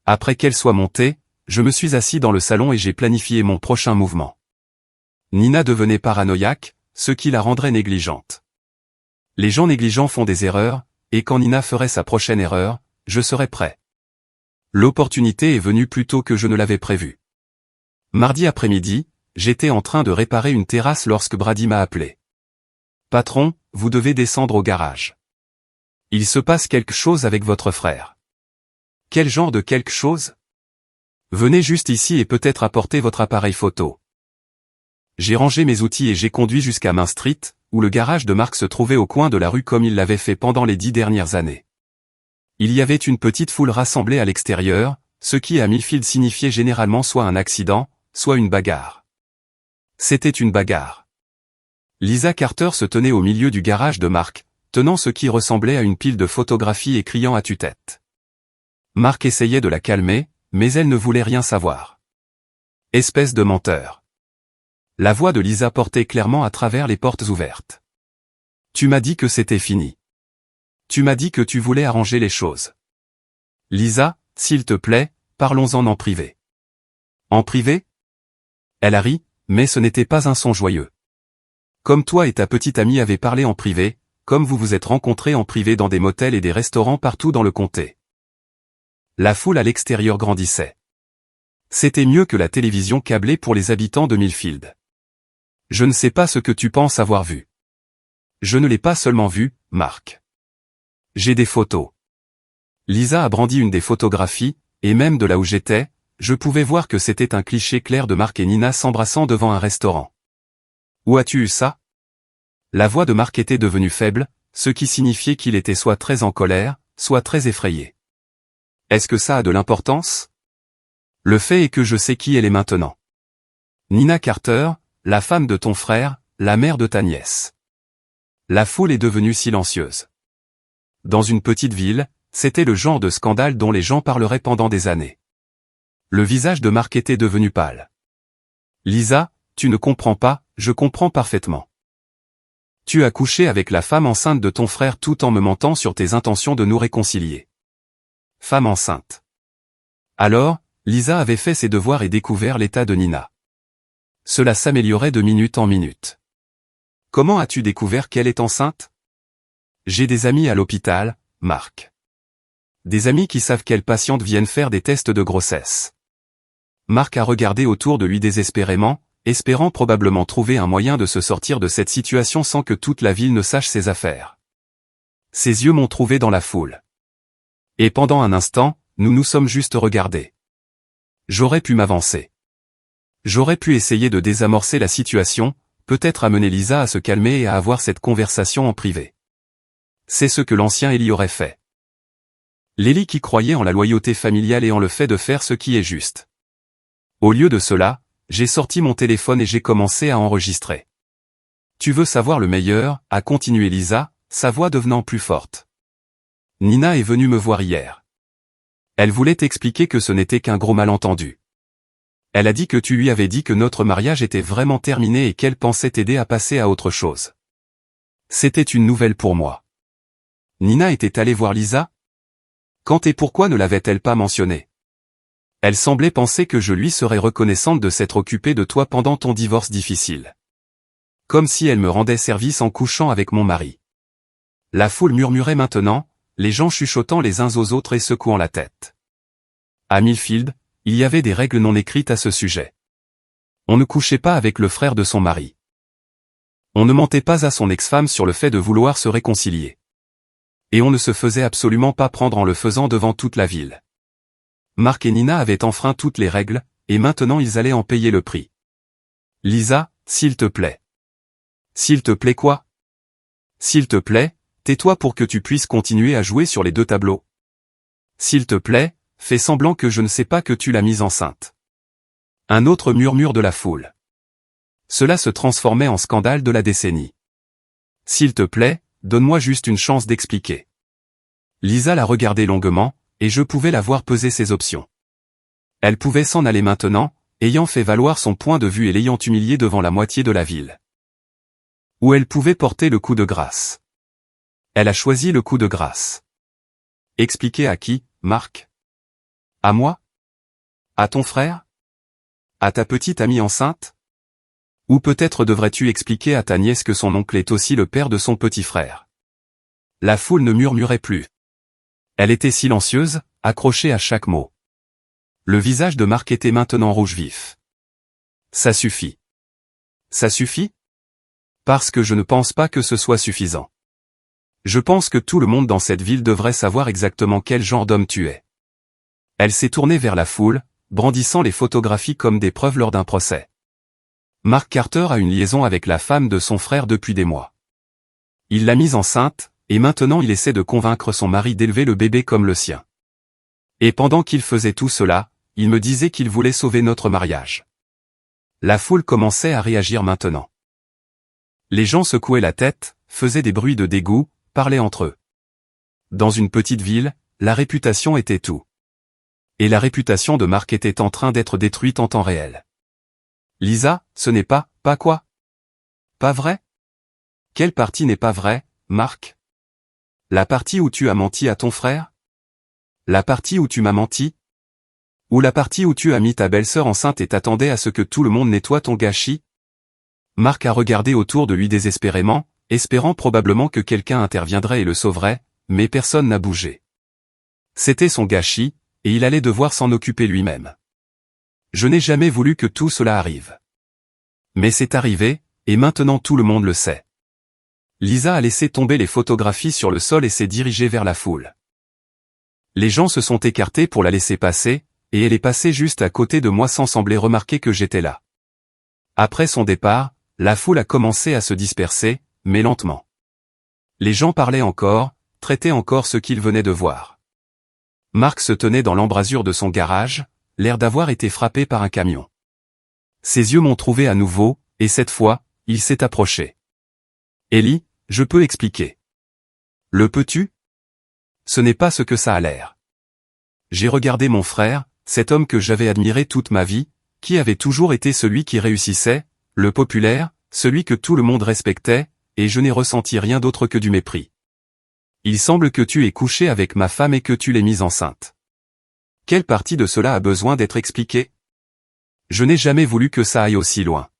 Après qu'elle soit montée, je me suis assis dans le salon et j'ai planifié mon prochain mouvement. Nina devenait paranoïaque, ce qui la rendrait négligente. Les gens négligents font des erreurs, et quand Nina ferait sa prochaine erreur, je serais prêt. L'opportunité est venue plus tôt que je ne l'avais prévu. Mardi après-midi, j'étais en train de réparer une terrasse lorsque Brady m'a appelé. Patron, vous devez descendre au garage. Il se passe quelque chose avec votre frère. Quel genre de quelque chose? Venez juste ici et peut-être apporter votre appareil photo. J'ai rangé mes outils et j'ai conduit jusqu'à Main Street, où le garage de Marc se trouvait au coin de la rue comme il l'avait fait pendant les 10 dernières années. Il y avait une petite foule rassemblée à l'extérieur, ce qui à Millfield signifiait généralement soit un accident, soit une bagarre. C'était une bagarre. Lisa Carter se tenait au milieu du garage de Marc, tenant ce qui ressemblait à une pile de photographies et criant à tue-tête. Marc essayait de la calmer, mais elle ne voulait rien savoir. Espèce de menteur. La voix de Lisa portait clairement à travers les portes ouvertes. Tu m'as dit que c'était fini. Tu m'as dit que tu voulais arranger les choses. Lisa, s'il te plaît, parlons-en en privé. En privé? Elle a ri, mais ce n'était pas un son joyeux. Comme toi et ta petite amie avez parlé en privé, comme vous vous êtes rencontrés en privé dans des motels et des restaurants partout dans le comté. La foule à l'extérieur grandissait. C'était mieux que la télévision câblée pour les habitants de Millfield. Je ne sais pas ce que tu penses avoir vu. Je ne l'ai pas seulement vu, Marc. J'ai des photos. Lisa a brandi une des photographies, et même de là où j'étais, je pouvais voir que c'était un cliché clair de Marc et Nina s'embrassant devant un restaurant. Où as-tu eu ça? La voix de Marc était devenue faible, ce qui signifiait qu'il était soit très en colère, soit très effrayé. Est-ce que ça a de l'importance? Le fait est que je sais qui elle est maintenant. Nina Carter, la femme de ton frère, la mère de ta nièce. La foule est devenue silencieuse. Dans une petite ville, c'était le genre de scandale dont les gens parleraient pendant des années. Le visage de Mark était devenu pâle. Lisa, tu ne comprends pas, je comprends parfaitement. Tu as couché avec la femme enceinte de ton frère tout en me mentant sur tes intentions de nous réconcilier. Femme enceinte. Alors, Lisa avait fait ses devoirs et découvert l'état de Nina. Cela s'améliorait de minute en minute. Comment as-tu découvert qu'elle est enceinte? J'ai des amis à l'hôpital, Mark. Des amis qui savent quelles patientes viennent faire des tests de grossesse. Mark a regardé autour de lui désespérément, espérant probablement trouver un moyen de se sortir de cette situation sans que toute la ville ne sache ses affaires. Ses yeux m'ont trouvé dans la foule. Et pendant un instant, nous nous sommes juste regardés. J'aurais pu m'avancer. J'aurais pu essayer de désamorcer la situation, peut-être amener Lisa à se calmer et à avoir cette conversation en privé. C'est ce que l'ancien Eli aurait fait. L'Eli qui croyait en la loyauté familiale et en le fait de faire ce qui est juste. Au lieu de cela, j'ai sorti mon téléphone et j'ai commencé à enregistrer. Tu veux savoir le meilleur, a continué Lisa, sa voix devenant plus forte. Nina est venue me voir hier. Elle voulait t'expliquer que ce n'était qu'un gros malentendu. Elle a dit que tu lui avais dit que notre mariage était vraiment terminé et qu'elle pensait t'aider à passer à autre chose. C'était une nouvelle pour moi. Nina était allée voir Lisa? Quand et pourquoi ne l'avait-elle pas mentionné? Elle semblait penser que je lui serais reconnaissante de s'être occupée de toi pendant ton divorce difficile. Comme si elle me rendait service en couchant avec mon mari. La foule murmurait maintenant, les gens chuchotant les uns aux autres et secouant la tête. À Millfield, il y avait des règles non écrites à ce sujet. On ne couchait pas avec le frère de son mari. On ne mentait pas à son ex-femme sur le fait de vouloir se réconcilier. Et on ne se faisait absolument pas prendre en le faisant devant toute la ville. Mark et Nina avaient enfreint toutes les règles, et maintenant ils allaient en payer le prix. Lisa, s'il te plaît. S'il te plaît quoi? S'il te plaît, tais-toi pour que tu puisses continuer à jouer sur les deux tableaux. S'il te plaît, fais semblant que je ne sais pas que tu l'as mise enceinte. Un autre murmure de la foule. Cela se transformait en scandale de la décennie. S'il te plaît, donne-moi juste une chance d'expliquer. Lisa la regardait longuement, et je pouvais la voir peser ses options. Elle pouvait s'en aller maintenant, ayant fait valoir son point de vue et l'ayant humiliée devant la moitié de la ville. Ou elle pouvait porter le coup de grâce. Elle a choisi le coup de grâce. Expliquer à qui, Mark? À moi? À ton frère? À ta petite amie enceinte? Ou peut-être devrais-tu expliquer à ta nièce que son oncle est aussi le père de son petit frère? La foule ne murmurait plus. Elle était silencieuse, accrochée à chaque mot. Le visage de Mark était maintenant rouge vif. Ça suffit. Ça suffit? Parce que je ne pense pas que ce soit suffisant. Je pense que tout le monde dans cette ville devrait savoir exactement quel genre d'homme tu es. Elle s'est tournée vers la foule, brandissant les photographies comme des preuves lors d'un procès. Mark Carter a une liaison avec la femme de son frère depuis des mois. Il l'a mise enceinte, et maintenant il essaie de convaincre son mari d'élever le bébé comme le sien. Et pendant qu'il faisait tout cela, il me disait qu'il voulait sauver notre mariage. La foule commençait à réagir maintenant. Les gens secouaient la tête, faisaient des bruits de dégoût, parlaient entre eux. Dans une petite ville, la réputation était tout. Et la réputation de Mark était en train d'être détruite en temps réel. Lisa, ce n'est pas quoi? Pas vrai? Quelle partie n'est pas vraie, Mark? La partie où tu as menti à ton frère? La partie où tu m'as menti? Ou la partie où tu as mis ta belle-sœur enceinte et t'attendais à ce que tout le monde nettoie ton gâchis? Mark a regardé autour de lui désespérément, espérant probablement que quelqu'un interviendrait et le sauverait, mais personne n'a bougé. C'était son gâchis, et il allait devoir s'en occuper lui-même. Je n'ai jamais voulu que tout cela arrive. Mais c'est arrivé, et maintenant tout le monde le sait. Lisa a laissé tomber les photographies sur le sol et s'est dirigée vers la foule. Les gens se sont écartés pour la laisser passer, et elle est passée juste à côté de moi sans sembler remarquer que j'étais là. Après son départ, la foule a commencé à se disperser, mais lentement. Les gens parlaient encore, traitaient encore ce qu'ils venaient de voir. Marc se tenait dans l'embrasure de son garage, l'air d'avoir été frappé par un camion. Ses yeux m'ont trouvé à nouveau, et cette fois, il s'est approché. Ellie, je peux expliquer. Le peux-tu? Ce n'est pas ce que ça a l'air. J'ai regardé mon frère, cet homme que j'avais admiré toute ma vie, qui avait toujours été celui qui réussissait, le populaire, celui que tout le monde respectait, et je n'ai ressenti rien d'autre que du mépris. Il semble que tu aies couché avec ma femme et que tu l'aies mise enceinte. Quelle partie de cela a besoin d'être expliquée? Je n'ai jamais voulu que ça aille aussi loin.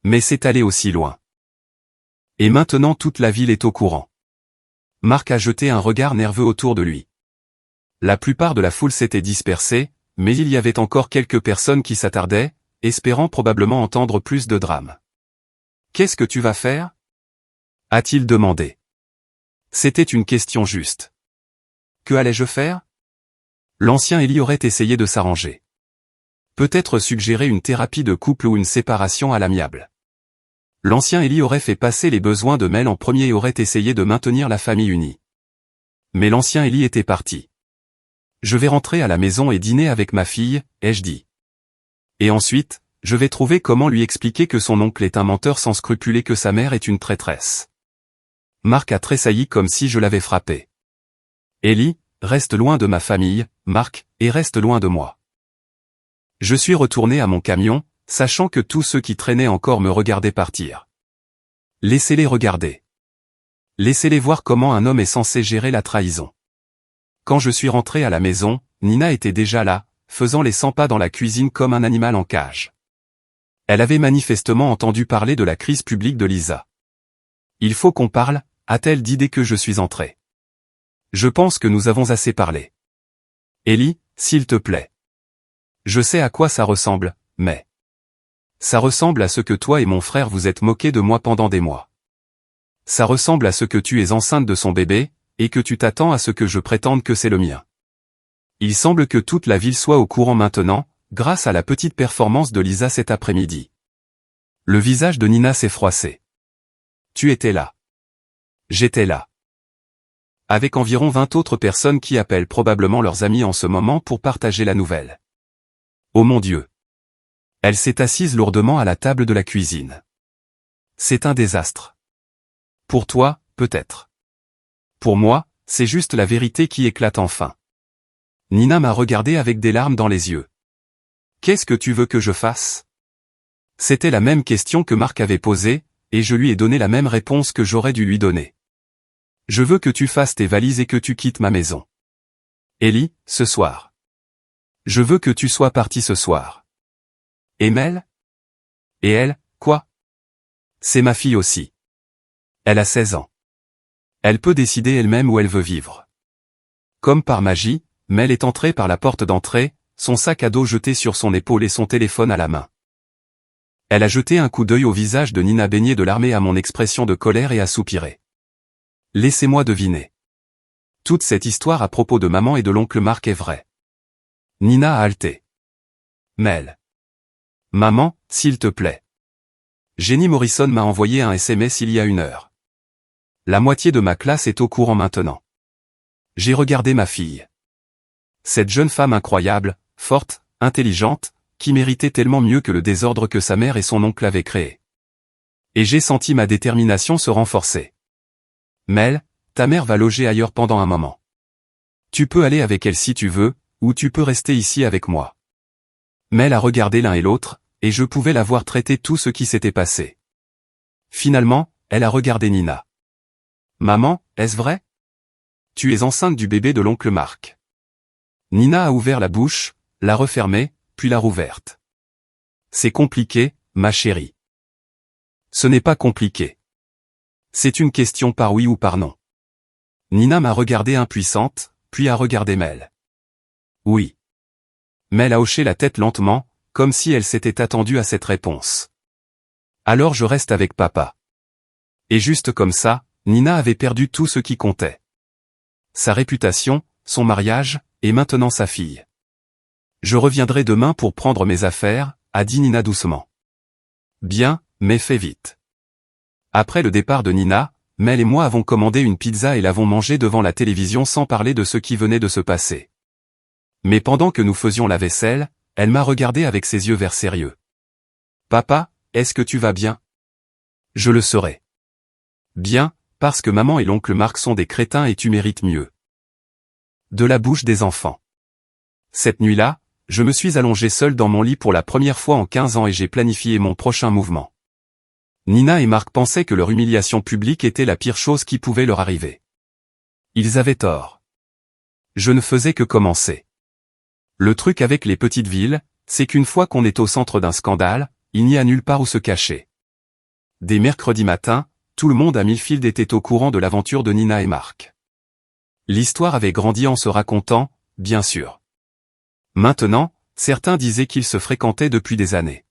Mais c'est allé aussi loin. Et maintenant toute la ville est au courant. Marc a jeté un regard nerveux autour de lui. La plupart de la foule s'était dispersée, mais il y avait encore quelques personnes qui s'attardaient, espérant probablement entendre plus de drames. « Qu'est-ce que tu vas faire ?» a-t-il demandé. C'était une question juste. Que allais-je faire? L'ancien Ellie aurait essayé de s'arranger. Peut-être suggérer une thérapie de couple ou une séparation à l'amiable. L'ancien Ellie aurait fait passer les besoins de Mel en premier et aurait essayé de maintenir la famille unie. Mais l'ancien Ellie était parti. Je vais rentrer à la maison et dîner avec ma fille, ai-je dit. Et ensuite, je vais trouver comment lui expliquer que son oncle est un menteur sans scrupules et que sa mère est une traîtresse. Marc a tressailli comme si je l'avais frappé. Ellie, reste loin de ma famille, Marc, et reste loin de moi. Je suis retourné à mon camion, sachant que tous ceux qui traînaient encore me regardaient partir. Laissez-les regarder. Laissez-les voir comment un homme est censé gérer la trahison. Quand je suis rentré à la maison, Nina était déjà là, faisant les 100 pas dans la cuisine comme un animal en cage. Elle avait manifestement entendu parler de la crise publique de Lisa. « Il faut qu'on parle », a-t-elle dit dès que je suis entré. Je pense que nous avons assez parlé. Ellie, s'il te plaît. Je sais à quoi ça ressemble, mais... Ça ressemble à ce que toi et mon frère vous êtes moqués de moi pendant des mois. Ça ressemble à ce que tu es enceinte de son bébé, et que tu t'attends à ce que je prétende que c'est le mien. Il semble que toute la ville soit au courant maintenant, grâce à la petite performance de Lisa cet après-midi. Le visage de Nina s'est froissé. Tu étais là. J'étais là. Avec environ 20 autres personnes qui appellent probablement leurs amis en ce moment pour partager la nouvelle. Oh mon Dieu. Elle s'est assise lourdement à la table de la cuisine. C'est un désastre. Pour toi, peut-être. Pour moi, c'est juste la vérité qui éclate enfin. Nina m'a regardé avec des larmes dans les yeux. Qu'est-ce que tu veux que je fasse? C'était la même question que Marc avait posée, et je lui ai donné la même réponse que j'aurais dû lui donner. Je veux que tu fasses tes valises et que tu quittes ma maison. Ellie, ce soir. Je veux que tu sois partie ce soir. Et Mel? Et elle, quoi? C'est ma fille aussi. Elle a 16 ans. Elle peut décider elle-même où elle veut vivre. Comme par magie, Mel est entrée par la porte d'entrée, son sac à dos jeté sur son épaule et son téléphone à la main. Elle a jeté un coup d'œil au visage de Nina baigné de larmes à mon expression de colère et a soupiré. Laissez-moi deviner. Toute cette histoire à propos de maman et de l'oncle Marc est vraie. Nina a haleté. Mel. Maman, s'il te plaît. Jenny Morrison m'a envoyé un SMS il y a 1 heure. La moitié de ma classe est au courant maintenant. J'ai regardé ma fille. Cette jeune femme incroyable, forte, intelligente, qui méritait tellement mieux que le désordre que sa mère et son oncle avaient créé. Et j'ai senti ma détermination se renforcer. Mel, ta mère va loger ailleurs pendant un moment. Tu peux aller avec elle si tu veux, ou tu peux rester ici avec moi. Mel a regardé l'un et l'autre, et je pouvais la voir traiter tout ce qui s'était passé. Finalement, elle a regardé Nina. Maman, est-ce vrai? Tu es enceinte du bébé de l'oncle Marc. Nina a ouvert la bouche, l'a refermée, puis l'a rouverte. C'est compliqué, ma chérie. Ce n'est pas compliqué. C'est une question par oui ou par non. Nina m'a regardé impuissante, puis a regardé Mel. Oui. Mel a hoché la tête lentement, comme si elle s'était attendue à cette réponse. Alors je reste avec papa. Et juste comme ça, Nina avait perdu tout ce qui comptait. Sa réputation, son mariage, et maintenant sa fille. Je reviendrai demain pour prendre mes affaires, a dit Nina doucement. Bien, mais fais vite. Après le départ de Nina, Mel et moi avons commandé une pizza et l'avons mangée devant la télévision sans parler de ce qui venait de se passer. Mais pendant que nous faisions la vaisselle, elle m'a regardé avec ses yeux verts sérieux. « Papa, est-ce que tu vas bien ?» « Je le serai. »« Bien, parce que maman et l'oncle Marc sont des crétins et tu mérites mieux. » De la bouche des enfants. Cette nuit-là, je me suis allongé seul dans mon lit pour la première fois en 15 ans et j'ai planifié mon prochain mouvement. Nina et Marc pensaient que leur humiliation publique était la pire chose qui pouvait leur arriver. Ils avaient tort. Je ne faisais que commencer. Le truc avec les petites villes, c'est qu'une fois qu'on est au centre d'un scandale, il n'y a nulle part où se cacher. Dès mercredi matin, tout le monde à Millfield était au courant de l'aventure de Nina et Marc. L'histoire avait grandi en se racontant, bien sûr. Maintenant, certains disaient qu'ils se fréquentaient depuis des années.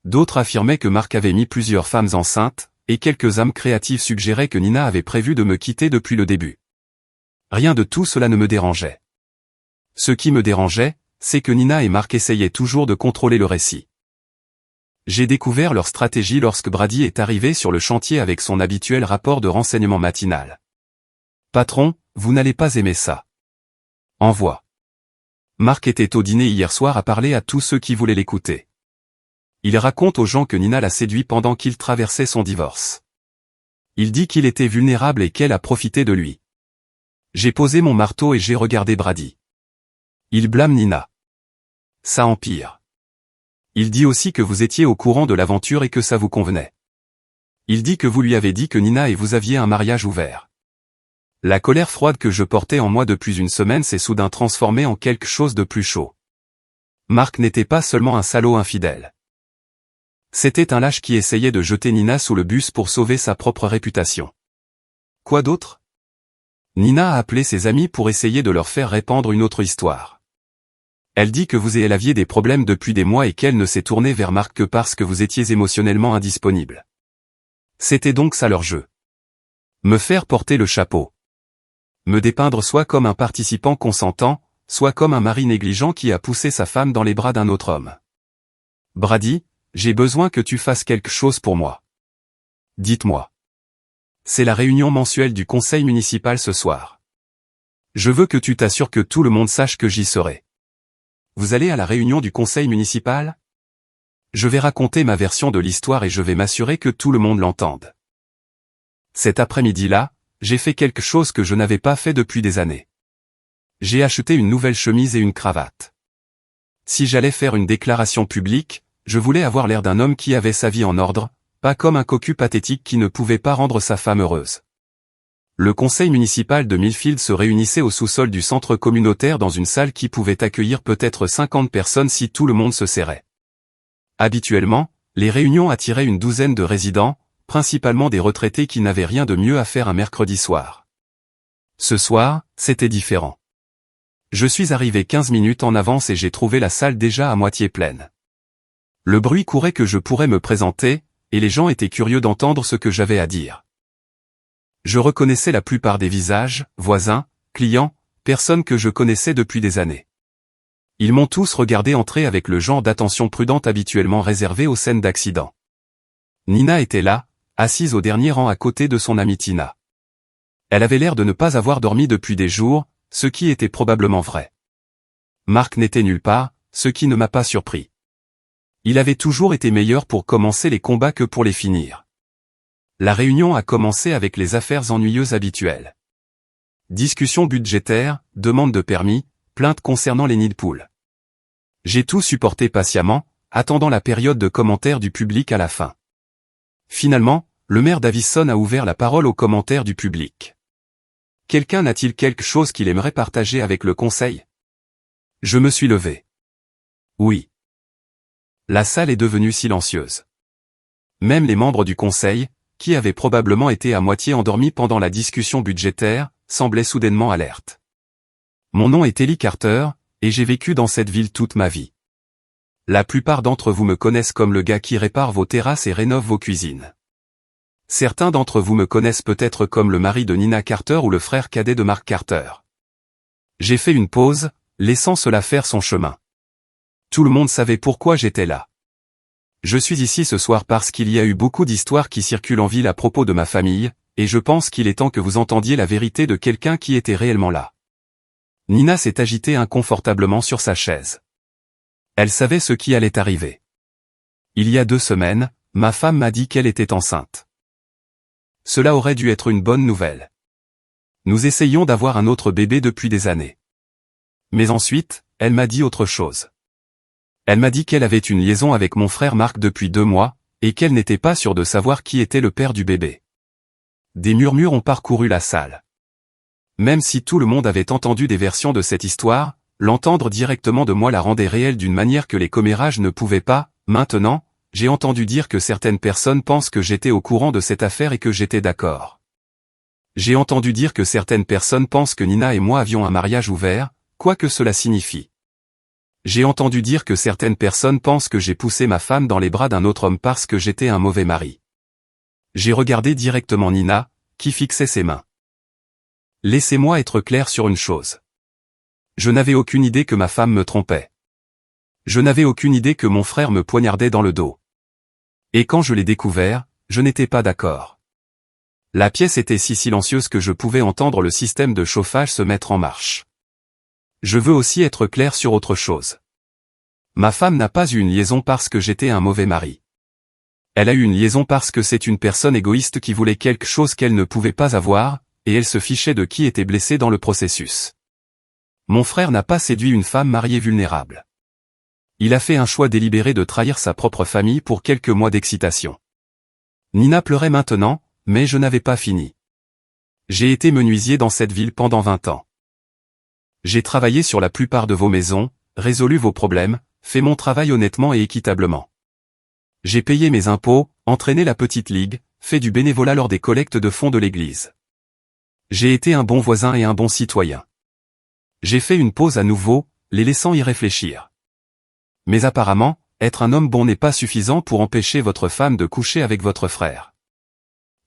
D'autres affirmaient que Marc avait mis plusieurs femmes enceintes, et quelques âmes créatives suggéraient que Nina avait prévu de me quitter depuis le début. Rien de tout cela ne me dérangeait. Ce qui me dérangeait, c'est que Nina et Marc essayaient toujours de contrôler le récit. J'ai découvert leur stratégie lorsque Brady est arrivé sur le chantier avec son habituel rapport de renseignement matinal. « Patron, vous n'allez pas aimer ça. » Envoie. Marc était au dîner hier soir à parler à tous ceux qui voulaient l'écouter. Il raconte aux gens que Nina l'a séduit pendant qu'il traversait son divorce. Il dit qu'il était vulnérable et qu'elle a profité de lui. J'ai posé mon marteau et j'ai regardé Brady. Il blâme Nina. Ça empire. Il dit aussi que vous étiez au courant de l'aventure et que ça vous convenait. Il dit que vous lui avez dit que Nina et vous aviez un mariage ouvert. La colère froide que je portais en moi depuis une semaine s'est soudain transformée en quelque chose de plus chaud. Marc n'était pas seulement un salaud infidèle. C'était un lâche qui essayait de jeter Nina sous le bus pour sauver sa propre réputation. Quoi d'autre? Nina a appelé ses amis pour essayer de leur faire répandre une autre histoire. Elle dit que vous et elle aviez des problèmes depuis des mois et qu'elle ne s'est tournée vers Marc que parce que vous étiez émotionnellement indisponible. C'était donc ça leur jeu. Me faire porter le chapeau. Me dépeindre soit comme un participant consentant, soit comme un mari négligent qui a poussé sa femme dans les bras d'un autre homme. Brady, j'ai besoin que tu fasses quelque chose pour moi. Dites-moi. C'est la réunion mensuelle du conseil municipal ce soir. Je veux que tu t'assures que tout le monde sache que j'y serai. Vous allez à la réunion du conseil municipal? Je vais raconter ma version de l'histoire et je vais m'assurer que tout le monde l'entende. Cet après-midi-là, j'ai fait quelque chose que je n'avais pas fait depuis des années. J'ai acheté une nouvelle chemise et une cravate. Si j'allais faire une déclaration publique, je voulais avoir l'air d'un homme qui avait sa vie en ordre, pas comme un cocu pathétique qui ne pouvait pas rendre sa femme heureuse. Le conseil municipal de Millfield se réunissait au sous-sol du centre communautaire dans une salle qui pouvait accueillir peut-être 50 personnes si tout le monde se serrait. Habituellement, les réunions attiraient une douzaine de résidents, principalement des retraités qui n'avaient rien de mieux à faire un mercredi soir. Ce soir, c'était différent. Je suis arrivé 15 minutes en avance et j'ai trouvé la salle déjà à moitié pleine. Le bruit courait que je pourrais me présenter, et les gens étaient curieux d'entendre ce que j'avais à dire. Je reconnaissais la plupart des visages, voisins, clients, personnes que je connaissais depuis des années. Ils m'ont tous regardé entrer avec le genre d'attention prudente habituellement réservé aux scènes d'accident. Nina était là, assise au dernier rang à côté de son amie Tina. Elle avait l'air de ne pas avoir dormi depuis des jours, ce qui était probablement vrai. Marc n'était nulle part, ce qui ne m'a pas surpris. Il avait toujours été meilleur pour commencer les combats que pour les finir. La réunion a commencé avec les affaires ennuyeuses habituelles. Discussion budgétaire, demande de permis, plainte concernant les nids de poules. J'ai tout supporté patiemment, attendant la période de commentaires du public à la fin. Finalement, le maire Davison a ouvert la parole aux commentaires du public. Quelqu'un a-t-il quelque chose qu'il aimerait partager avec le conseil? Je me suis levé. Oui. La salle est devenue silencieuse. Même les membres du conseil, qui avaient probablement été à moitié endormis pendant la discussion budgétaire, semblaient soudainement alertes. Mon nom est Ellie Carter, et j'ai vécu dans cette ville toute ma vie. La plupart d'entre vous me connaissent comme le gars qui répare vos terrasses et rénove vos cuisines. Certains d'entre vous me connaissent peut-être comme le mari de Nina Carter ou le frère cadet de Mark Carter. J'ai fait une pause, laissant cela faire son chemin. Tout le monde savait pourquoi j'étais là. Je suis ici ce soir parce qu'il y a eu beaucoup d'histoires qui circulent en ville à propos de ma famille, et je pense qu'il est temps que vous entendiez la vérité de quelqu'un qui était réellement là. Nina s'est agitée inconfortablement sur sa chaise. Elle savait ce qui allait arriver. Il y a 2 semaines, ma femme m'a dit qu'elle était enceinte. Cela aurait dû être une bonne nouvelle. Nous essayions d'avoir un autre bébé depuis des années. Mais ensuite, elle m'a dit autre chose. Elle m'a dit qu'elle avait une liaison avec mon frère Marc depuis 2 mois, et qu'elle n'était pas sûre de savoir qui était le père du bébé. Des murmures ont parcouru la salle. Même si tout le monde avait entendu des versions de cette histoire, l'entendre directement de moi la rendait réelle d'une manière que les commérages ne pouvaient pas. Maintenant, j'ai entendu dire que certaines personnes pensent que j'étais au courant de cette affaire et que j'étais d'accord. J'ai entendu dire que certaines personnes pensent que Nina et moi avions un mariage ouvert, quoi que cela signifie. J'ai entendu dire que certaines personnes pensent que j'ai poussé ma femme dans les bras d'un autre homme parce que j'étais un mauvais mari. J'ai regardé directement Nina, qui fixait ses mains. Laissez-moi être clair sur une chose. Je n'avais aucune idée que ma femme me trompait. Je n'avais aucune idée que mon frère me poignardait dans le dos. Et quand je l'ai découvert, je n'étais pas d'accord. La pièce était si silencieuse que je pouvais entendre le système de chauffage se mettre en marche. Je veux aussi être clair sur autre chose. Ma femme n'a pas eu une liaison parce que j'étais un mauvais mari. Elle a eu une liaison parce que c'est une personne égoïste qui voulait quelque chose qu'elle ne pouvait pas avoir, et elle se fichait de qui était blessé dans le processus. Mon frère n'a pas séduit une femme mariée vulnérable. Il a fait un choix délibéré de trahir sa propre famille pour quelques mois d'excitation. Nina pleurait maintenant, mais je n'avais pas fini. J'ai été menuisier dans cette ville pendant 20 ans. J'ai travaillé sur la plupart de vos maisons, résolu vos problèmes, fait mon travail honnêtement et équitablement. J'ai payé mes impôts, entraîné la petite ligue, fait du bénévolat lors des collectes de fonds de l'église. J'ai été un bon voisin et un bon citoyen. J'ai fait une pause à nouveau, les laissant y réfléchir. Mais apparemment, être un homme bon n'est pas suffisant pour empêcher votre femme de coucher avec votre frère.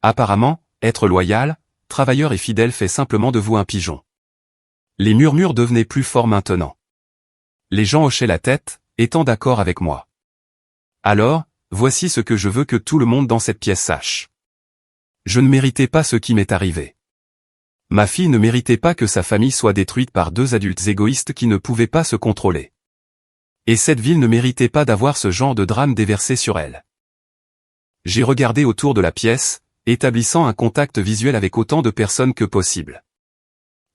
Apparemment, être loyal, travailleur et fidèle fait simplement de vous un pigeon. Les murmures devenaient plus forts maintenant. Les gens hochaient la tête, étant d'accord avec moi. Alors, voici ce que je veux que tout le monde dans cette pièce sache. Je ne méritais pas ce qui m'est arrivé. Ma fille ne méritait pas que sa famille soit détruite par 2 adultes égoïstes qui ne pouvaient pas se contrôler. Et cette ville ne méritait pas d'avoir ce genre de drame déversé sur elle. J'ai regardé autour de la pièce, établissant un contact visuel avec autant de personnes que possible.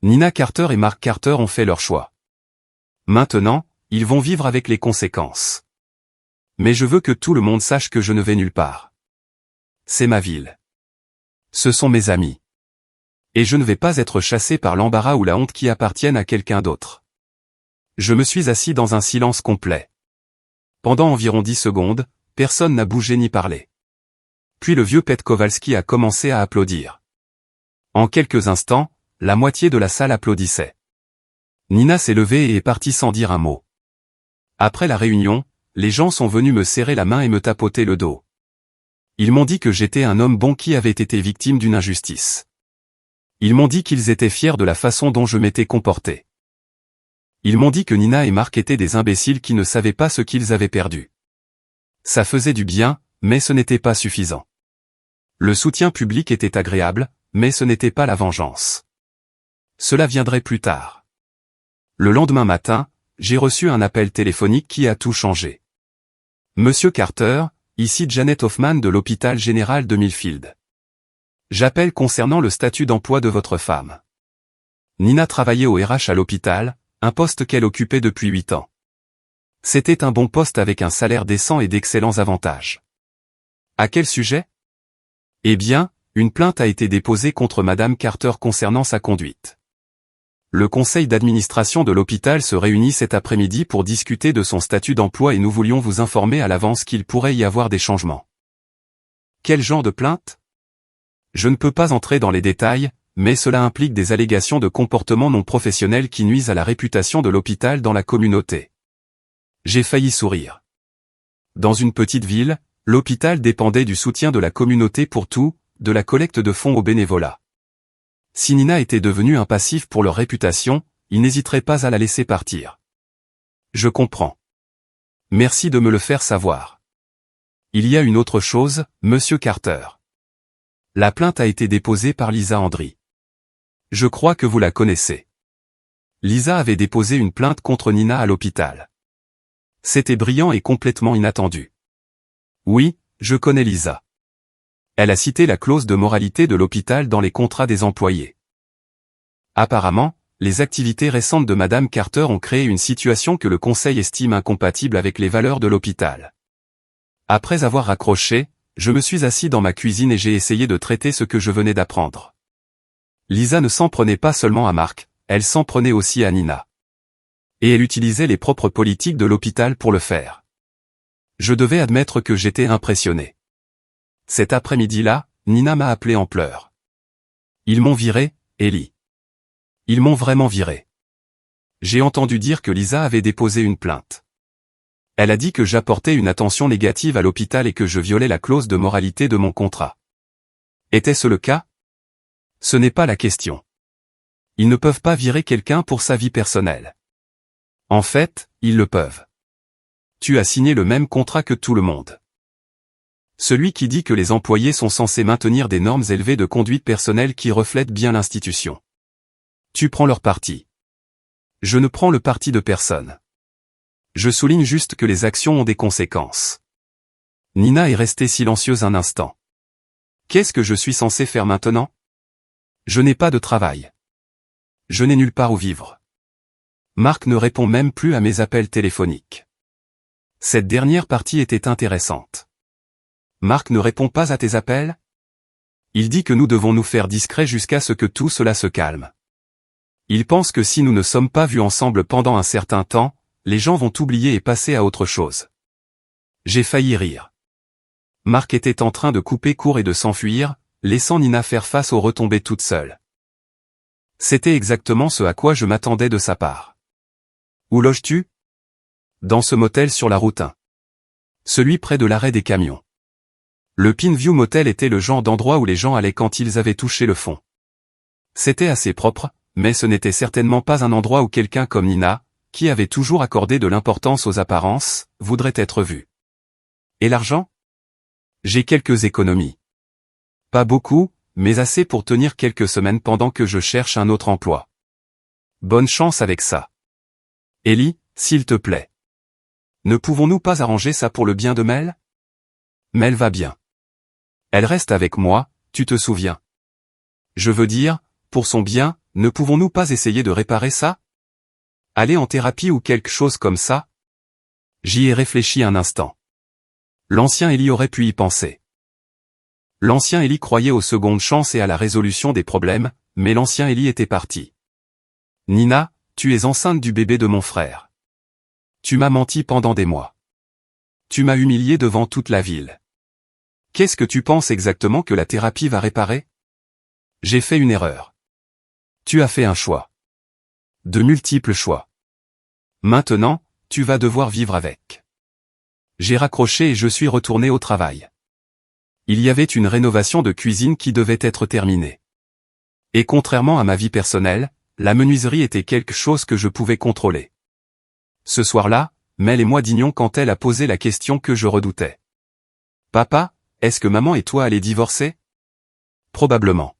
Nina Carter et Mark Carter ont fait leur choix. Maintenant, ils vont vivre avec les conséquences. Mais je veux que tout le monde sache que je ne vais nulle part. C'est ma ville. Ce sont mes amis. Et je ne vais pas être chassé par l'embarras ou la honte qui appartiennent à quelqu'un d'autre. Je me suis assis dans un silence complet. Pendant environ 10 secondes, personne n'a bougé ni parlé. Puis le vieux Pete Kowalski a commencé à applaudir. En quelques instants, la moitié de la salle applaudissait. Nina s'est levée et est partie sans dire un mot. Après la réunion, les gens sont venus me serrer la main et me tapoter le dos. Ils m'ont dit que j'étais un homme bon qui avait été victime d'une injustice. Ils m'ont dit qu'ils étaient fiers de la façon dont je m'étais comporté. Ils m'ont dit que Nina et Mark étaient des imbéciles qui ne savaient pas ce qu'ils avaient perdu. Ça faisait du bien, mais ce n'était pas suffisant. Le soutien public était agréable, mais ce n'était pas la vengeance. Cela viendrait plus tard. Le lendemain matin, j'ai reçu un appel téléphonique qui a tout changé. Monsieur Carter, ici Janet Hoffman de l'hôpital général de Millfield. J'appelle concernant le statut d'emploi de votre femme. Nina travaillait au RH à l'hôpital, un poste qu'elle occupait depuis 8 ans. C'était un bon poste avec un salaire décent et d'excellents avantages. À quel sujet? Eh bien, une plainte a été déposée contre Madame Carter concernant sa conduite. Le conseil d'administration de l'hôpital se réunit cet après-midi pour discuter de son statut d'emploi et nous voulions vous informer à l'avance qu'il pourrait y avoir des changements. Quel genre de plainte? Je ne peux pas entrer dans les détails, mais cela implique des allégations de comportement non professionnel qui nuisent à la réputation de l'hôpital dans la communauté. J'ai failli sourire. Dans une petite ville, l'hôpital dépendait du soutien de la communauté pour tout, de la collecte de fonds au bénévolat. Si Nina était devenue un passif pour leur réputation, ils n'hésiteraient pas à la laisser partir. Je comprends. Merci de me le faire savoir. Il y a une autre chose, Monsieur Carter. La plainte a été déposée par Lisa Andry. Je crois que vous la connaissez. Lisa avait déposé une plainte contre Nina à l'hôpital. C'était brillant et complètement inattendu. Oui, je connais Lisa. Elle a cité la clause de moralité de l'hôpital dans les contrats des employés. Apparemment, les activités récentes de Madame Carter ont créé une situation que le conseil estime incompatible avec les valeurs de l'hôpital. Après avoir raccroché, je me suis assis dans ma cuisine et j'ai essayé de traiter ce que je venais d'apprendre. Lisa ne s'en prenait pas seulement à Mark, elle s'en prenait aussi à Nina. Et elle utilisait les propres politiques de l'hôpital pour le faire. Je devais admettre que j'étais impressionné. Cet après-midi-là, Nina m'a appelé en pleurs. Ils m'ont viré, Ellie. Ils m'ont vraiment viré. J'ai entendu dire que Lisa avait déposé une plainte. Elle a dit que j'apportais une attention négative à l'hôpital et que je violais la clause de moralité de mon contrat. Était-ce le cas? Ce n'est pas la question. Ils ne peuvent pas virer quelqu'un pour sa vie personnelle. En fait, ils le peuvent. Tu as signé le même contrat que tout le monde. Celui qui dit que les employés sont censés maintenir des normes élevées de conduite personnelle qui reflètent bien l'institution. Tu prends leur parti. Je ne prends le parti de personne. Je souligne juste que les actions ont des conséquences. Nina est restée silencieuse un instant. Qu'est-ce que je suis censé faire maintenant? Je n'ai pas de travail. Je n'ai nulle part où vivre. Mark ne répond même plus à mes appels téléphoniques. Cette dernière partie était intéressante. Mark ne répond pas à tes appels? Il dit que nous devons nous faire discrets jusqu'à ce que tout cela se calme. Il pense que si nous ne sommes pas vus ensemble pendant un certain temps, les gens vont oublier et passer à autre chose. J'ai failli rire. Mark était en train de couper court et de s'enfuir, laissant Nina faire face aux retombées toute seule. C'était exactement ce à quoi je m'attendais de sa part. Où loges-tu? Dans ce motel sur la route 1. Celui près de l'arrêt des camions. Le Pineview Motel était le genre d'endroit où les gens allaient quand ils avaient touché le fond. C'était assez propre, mais ce n'était certainement pas un endroit où quelqu'un comme Nina, qui avait toujours accordé de l'importance aux apparences, voudrait être vu. Et l'argent? J'ai quelques économies. Pas beaucoup, mais assez pour tenir quelques semaines pendant que je cherche un autre emploi. Bonne chance avec ça. Ellie, s'il te plaît. Ne pouvons-nous pas arranger ça pour le bien de Mel? Mel va bien. Elle reste avec moi, tu te souviens. Je veux dire, pour son bien, ne pouvons-nous pas essayer de réparer ça? Aller en thérapie ou quelque chose comme ça? J'y ai réfléchi un instant. L'ancien Ellie aurait pu y penser. L'ancien Ellie croyait aux secondes chances et à la résolution des problèmes, mais l'ancien Ellie était parti. Nina, tu es enceinte du bébé de mon frère. Tu m'as menti pendant des mois. Tu m'as humilié devant toute la ville. Qu'est-ce que tu penses exactement que la thérapie va réparer? J'ai fait une erreur. Tu as fait un choix. De multiples choix. Maintenant, tu vas devoir vivre avec. J'ai raccroché et je suis retourné au travail. Il y avait une rénovation de cuisine qui devait être terminée. Et contrairement à ma vie personnelle, la menuiserie était quelque chose que je pouvais contrôler. Ce soir-là, Mel et moi dînions quand elle a posé la question que je redoutais. Papa, est-ce que maman et toi allez divorcer? Probablement.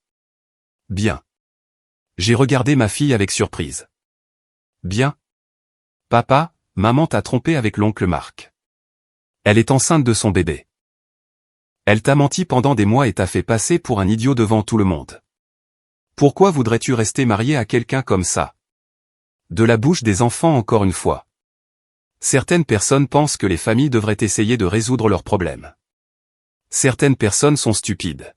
Bien. J'ai regardé ma fille avec surprise. Bien. Papa, maman t'a trompé avec l'oncle Mark. Elle est enceinte de son bébé. Elle t'a menti pendant des mois et t'a fait passer pour un idiot devant tout le monde. Pourquoi voudrais-tu rester marié à quelqu'un comme ça? De la bouche des enfants encore une fois. Certaines personnes pensent que les familles devraient essayer de résoudre leurs problèmes. Certaines personnes sont stupides.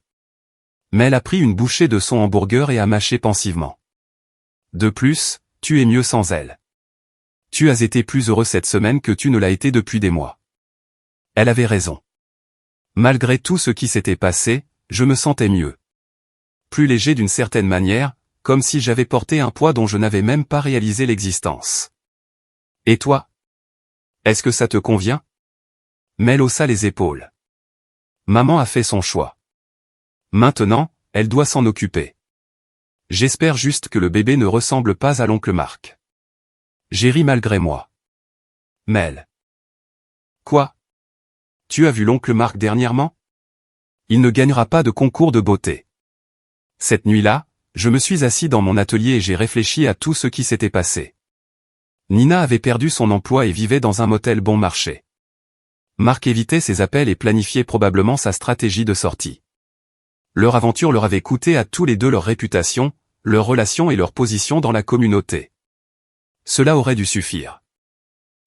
Mais elle a pris une bouchée de son hamburger et a mâché pensivement. De plus, tu es mieux sans elle. Tu as été plus heureux cette semaine que tu ne l'as été depuis des mois. Elle avait raison. Malgré tout ce qui s'était passé, je me sentais mieux. Plus léger d'une certaine manière, comme si j'avais porté un poids dont je n'avais même pas réalisé l'existence. Et toi? Est-ce que ça te convient? Mel haussa les épaules. Maman a fait son choix. Maintenant, elle doit s'en occuper. J'espère juste que le bébé ne ressemble pas à l'oncle Mark. J'ai ri malgré moi. Mel. Quoi? Tu as vu l'oncle Mark dernièrement? Il ne gagnera pas de concours de beauté. Cette nuit-là, je me suis assis dans mon atelier et j'ai réfléchi à tout ce qui s'était passé. Nina avait perdu son emploi et vivait dans un motel bon marché. Marc évitait ses appels et planifiait probablement sa stratégie de sortie. Leur aventure leur avait coûté à tous les deux leur réputation, leur relation et leur position dans la communauté. Cela aurait dû suffire.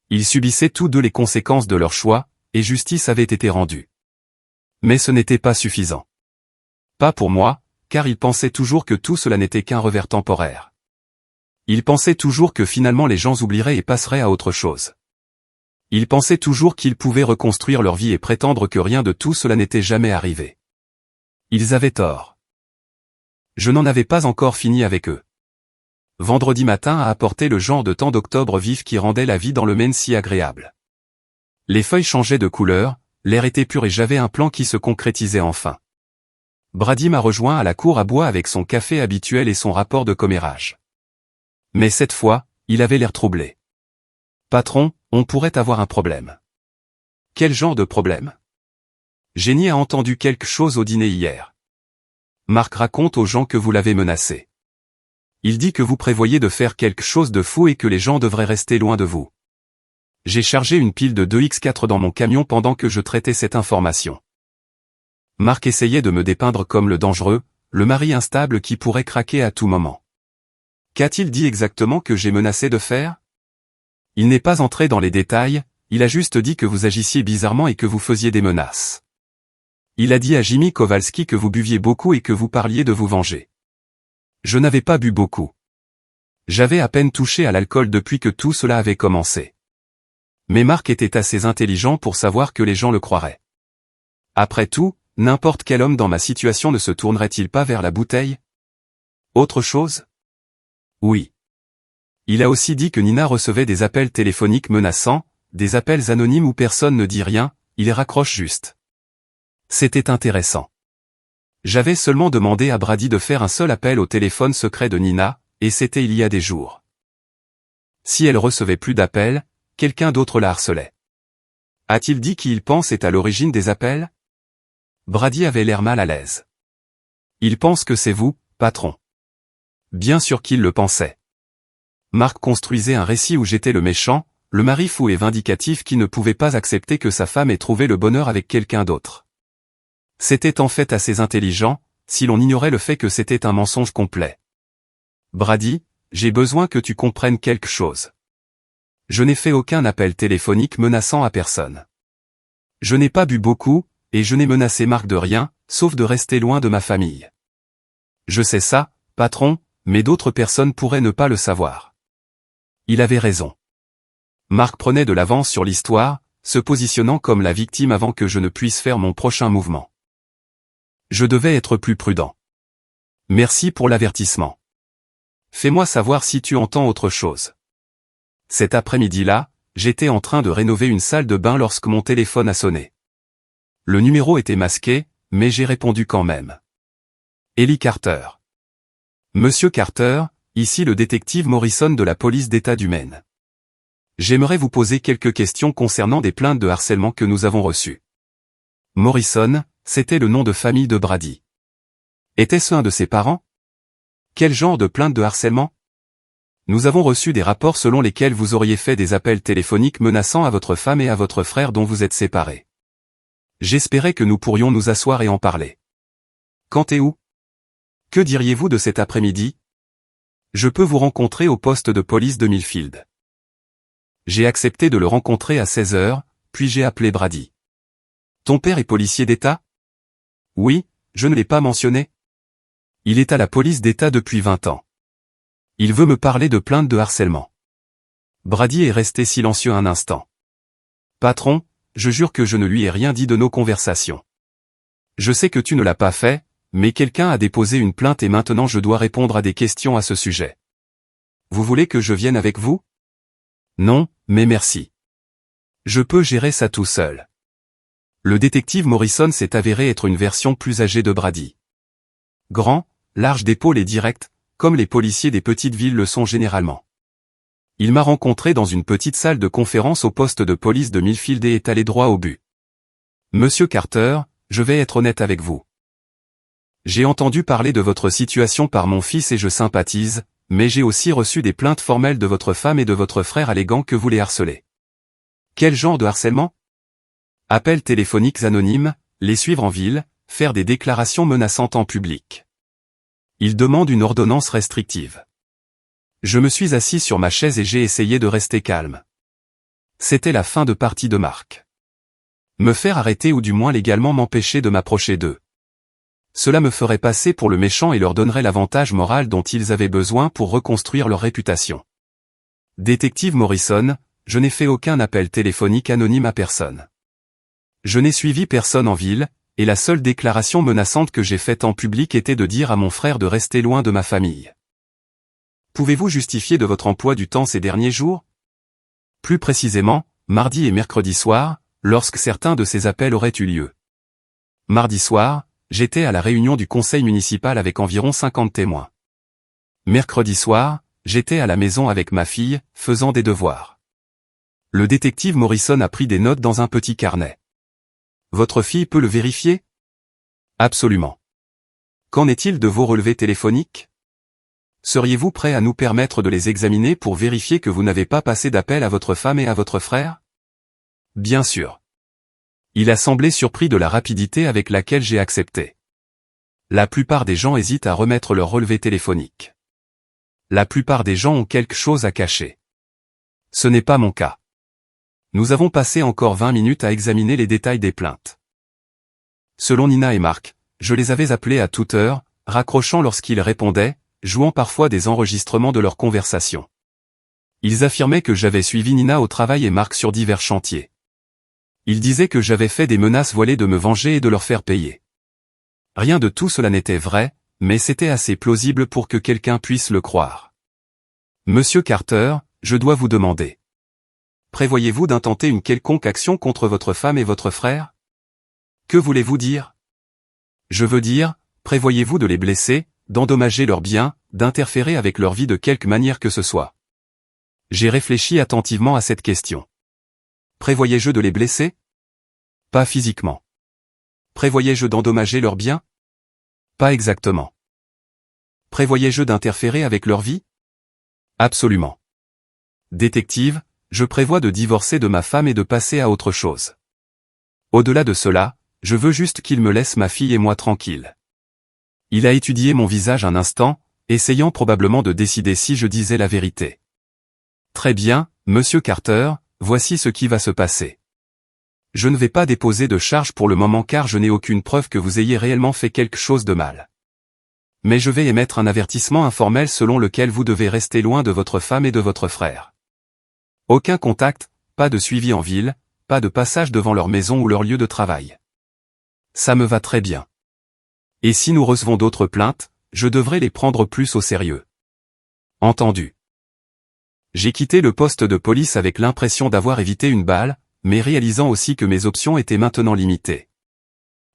Ils subissaient tous deux les conséquences de leur choix, et justice avait été rendue. Mais ce n'était pas suffisant. Pas pour moi, car ils pensaient toujours que tout cela n'était qu'un revers temporaire. Ils pensaient toujours que finalement les gens oublieraient et passeraient à autre chose. Ils pensaient toujours qu'ils pouvaient reconstruire leur vie et prétendre que rien de tout cela n'était jamais arrivé. Ils avaient tort. Je n'en avais pas encore fini avec eux. Vendredi matin a apporté le genre de temps d'octobre vif qui rendait la vie dans le Maine si agréable. Les feuilles changeaient de couleur, l'air était pur et j'avais un plan qui se concrétisait enfin. Brady m'a rejoint à la cour à bois avec son café habituel et son rapport de commérage. Mais cette fois, il avait l'air troublé. Patron, on pourrait avoir un problème. Quel genre de problème? Jenny a entendu quelque chose au dîner hier. Marc raconte aux gens que vous l'avez menacé. Il dit que vous prévoyez de faire quelque chose de fou et que les gens devraient rester loin de vous. J'ai chargé une pile de 2x4 dans mon camion pendant que je traitais cette information. Marc essayait de me dépeindre comme le dangereux, le mari instable qui pourrait craquer à tout moment. Qu'a-t-il dit exactement que j'ai menacé de faire? Il n'est pas entré dans les détails, il a juste dit que vous agissiez bizarrement et que vous faisiez des menaces. Il a dit à Jimmy Kowalski que vous buviez beaucoup et que vous parliez de vous venger. Je n'avais pas bu beaucoup. J'avais à peine touché à l'alcool depuis que tout cela avait commencé. Mais Marc était assez intelligent pour savoir que les gens le croiraient. Après tout, n'importe quel homme dans ma situation ne se tournerait-il pas vers la bouteille? Autre chose? Oui. Il a aussi dit que Nina recevait des appels téléphoniques menaçants, des appels anonymes où personne ne dit rien, il les raccroche juste. C'était intéressant. J'avais seulement demandé à Brady de faire un seul appel au téléphone secret de Nina, et c'était il y a des jours. Si elle recevait plus d'appels, quelqu'un d'autre la harcelait. A-t-il dit qui il pense est à l'origine des appels? Brady avait l'air mal à l'aise. Il pense que c'est vous, patron. Bien sûr qu'il le pensait. Marc construisait un récit où j'étais le méchant, le mari fou et vindicatif qui ne pouvait pas accepter que sa femme ait trouvé le bonheur avec quelqu'un d'autre. C'était en fait assez intelligent, si l'on ignorait le fait que c'était un mensonge complet. Brady, j'ai besoin que tu comprennes quelque chose. Je n'ai fait aucun appel téléphonique menaçant à personne. Je n'ai pas bu beaucoup, et je n'ai menacé Marc de rien, sauf de rester loin de ma famille. Je sais ça, patron, mais d'autres personnes pourraient ne pas le savoir. Il avait raison. Marc prenait de l'avance sur l'histoire, se positionnant comme la victime avant que je ne puisse faire mon prochain mouvement. Je devais être plus prudent. Merci pour l'avertissement. Fais-moi savoir si tu entends autre chose. Cet après-midi-là, j'étais en train de rénover une salle de bain lorsque mon téléphone a sonné. Le numéro était masqué, mais j'ai répondu quand même. Ellie Carter. Monsieur Carter, ici le détective Morrison de la police d'État du Maine. J'aimerais vous poser quelques questions concernant des plaintes de harcèlement que nous avons reçues. Morrison, c'était le nom de famille de Brady. Était-ce un de ses parents? Quel genre de plainte de harcèlement? Nous avons reçu des rapports selon lesquels vous auriez fait des appels téléphoniques menaçant à votre femme et à votre frère dont vous êtes séparés. J'espérais que nous pourrions nous asseoir et en parler. Quand et où? Que diriez-vous de cet après-midi? Je peux vous rencontrer au poste de police de Millfield. J'ai accepté de le rencontrer à 16 heures, puis j'ai appelé Brady. Ton père est policier d'État? Oui, je ne l'ai pas mentionné. Il est à la police d'État depuis 20 ans. Il veut me parler de plaintes de harcèlement. Brady est resté silencieux un instant. Patron, je jure que je ne lui ai rien dit de nos conversations. Je sais que tu ne l'as pas fait, mais quelqu'un a déposé une plainte et maintenant je dois répondre à des questions à ce sujet. Vous voulez que je vienne avec vous? Non, mais merci. Je peux gérer ça tout seul. Le détective Morrison s'est avéré être une version plus âgée de Brady. Grand, large d'épaule et direct, comme les policiers des petites villes le sont généralement. Il m'a rencontré dans une petite salle de conférence au poste de police de Millfield et est allé droit au but. Monsieur Carter, je vais être honnête avec vous. J'ai entendu parler de votre situation par mon fils et je sympathise, mais j'ai aussi reçu des plaintes formelles de votre femme et de votre frère alléguant que vous les harcelez. Quel genre de harcèlement? Appels téléphoniques anonymes, les suivre en ville, faire des déclarations menaçantes en public. Ils demandent une ordonnance restrictive. Je me suis assis sur ma chaise et j'ai essayé de rester calme. C'était la fin de partie de Marc. Me faire arrêter ou du moins légalement m'empêcher de m'approcher d'eux. Cela me ferait passer pour le méchant et leur donnerait l'avantage moral dont ils avaient besoin pour reconstruire leur réputation. Détective Morrison, je n'ai fait aucun appel téléphonique anonyme à personne. Je n'ai suivi personne en ville, et la seule déclaration menaçante que j'ai faite en public était de dire à mon frère de rester loin de ma famille. Pouvez-vous justifier de votre emploi du temps ces derniers jours? Plus précisément, mardi et mercredi soir, lorsque certains de ces appels auraient eu lieu. Mardi soir, j'étais à la réunion du conseil municipal avec environ 50 témoins. Mercredi soir, j'étais à la maison avec ma fille, faisant des devoirs. Le détective Morrison a pris des notes dans un petit carnet. Votre fille peut le vérifier? Absolument. Qu'en est-il de vos relevés téléphoniques? Seriez-vous prêt à nous permettre de les examiner pour vérifier que vous n'avez pas passé d'appel à votre femme et à votre frère? Bien sûr. Il a semblé surpris de la rapidité avec laquelle j'ai accepté. La plupart des gens hésitent à remettre leur relevé téléphonique. La plupart des gens ont quelque chose à cacher. Ce n'est pas mon cas. Nous avons passé encore 20 minutes à examiner les détails des plaintes. Selon Nina et Marc, je les avais appelés à toute heure, raccrochant lorsqu'ils répondaient, jouant parfois des enregistrements de leurs conversations. Ils affirmaient que j'avais suivi Nina au travail et Marc sur divers chantiers. Ils disaient que j'avais fait des menaces voilées de me venger et de leur faire payer. Rien de tout cela n'était vrai, mais c'était assez plausible pour que quelqu'un puisse le croire. Monsieur Carter, je dois vous demander. Prévoyez-vous d'intenter une quelconque action contre votre femme et votre frère? Que voulez-vous dire? Je veux dire, prévoyez-vous de les blesser, d'endommager leurs biens, d'interférer avec leur vie de quelque manière que ce soit? J'ai réfléchi attentivement à cette question. Prévoyez-je de les blesser? Pas physiquement. Prévoyez-je d'endommager leurs biens? Pas exactement. Prévoyez-je d'interférer avec leur vie? Absolument. Détective, je prévois de divorcer de ma femme et de passer à autre chose. Au-delà de cela, je veux juste qu'il me laisse ma fille et moi tranquilles. Il a étudié mon visage un instant, essayant probablement de décider si je disais la vérité. Très bien, monsieur Carter, voici ce qui va se passer. Je ne vais pas déposer de charge pour le moment car je n'ai aucune preuve que vous ayez réellement fait quelque chose de mal. Mais je vais émettre un avertissement informel selon lequel vous devez rester loin de votre femme et de votre frère. Aucun contact, pas de suivi en ville, pas de passage devant leur maison ou leur lieu de travail. Ça me va très bien. Et si nous recevons d'autres plaintes, je devrais les prendre plus au sérieux. Entendu. J'ai quitté le poste de police avec l'impression d'avoir évité une balle, mais réalisant aussi que mes options étaient maintenant limitées.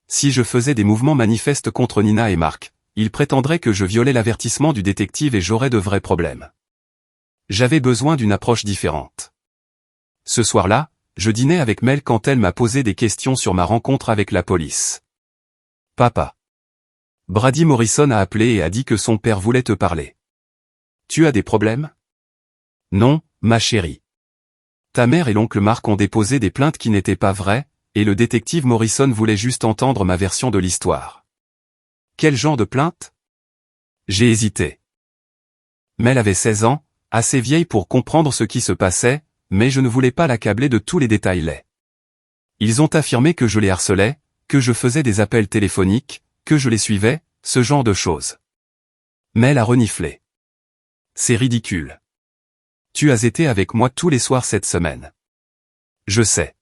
Si je faisais des mouvements manifestes contre Nina et Marc, ils prétendraient que je violais l'avertissement du détective et j'aurais de vrais problèmes. J'avais besoin d'une approche différente. Ce soir-là, je dînais avec Mel quand elle m'a posé des questions sur ma rencontre avec la police. Papa. Brady Morrison a appelé et a dit que son père voulait te parler. Tu as des problèmes? Non, ma chérie. Ta mère et l'oncle Marc ont déposé des plaintes qui n'étaient pas vraies, et le détective Morrison voulait juste entendre ma version de l'histoire. Quel genre de plainte? J'ai hésité. Mel avait 16 ans, assez vieille pour comprendre ce qui se passait, mais je ne voulais pas l'accabler de tous les détails laids. Ils ont affirmé que je les harcelais, que je faisais des appels téléphoniques, que je les suivais, ce genre de choses. Mel a reniflé. C'est ridicule. Tu as été avec moi tous les soirs cette semaine. Je sais.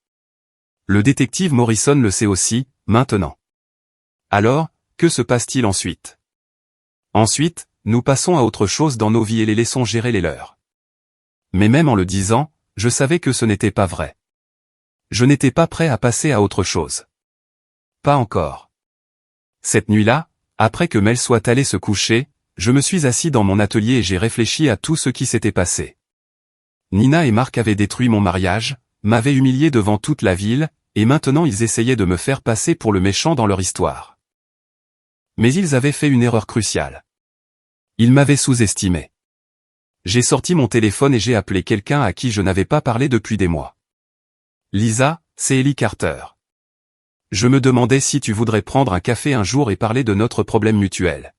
Le détective Morrison le sait aussi, maintenant. Alors, que se passe-t-il ensuite? Ensuite, nous passons à autre chose dans nos vies et les laissons gérer les leurs. Mais même en le disant, je savais que ce n'était pas vrai. Je n'étais pas prêt à passer à autre chose. Pas encore. Cette nuit-là, après que Mel soit allée se coucher, je me suis assis dans mon atelier et j'ai réfléchi à tout ce qui s'était passé. Nina et Marc avaient détruit mon mariage, m'avaient humilié devant toute la ville, et maintenant ils essayaient de me faire passer pour le méchant dans leur histoire. Mais ils avaient fait une erreur cruciale. Ils m'avaient sous-estimé. J'ai sorti mon téléphone et j'ai appelé quelqu'un à qui je n'avais pas parlé depuis des mois. Lisa, c'est Ellie Carter. Je me demandais si tu voudrais prendre un café un jour et parler de notre problème mutuel.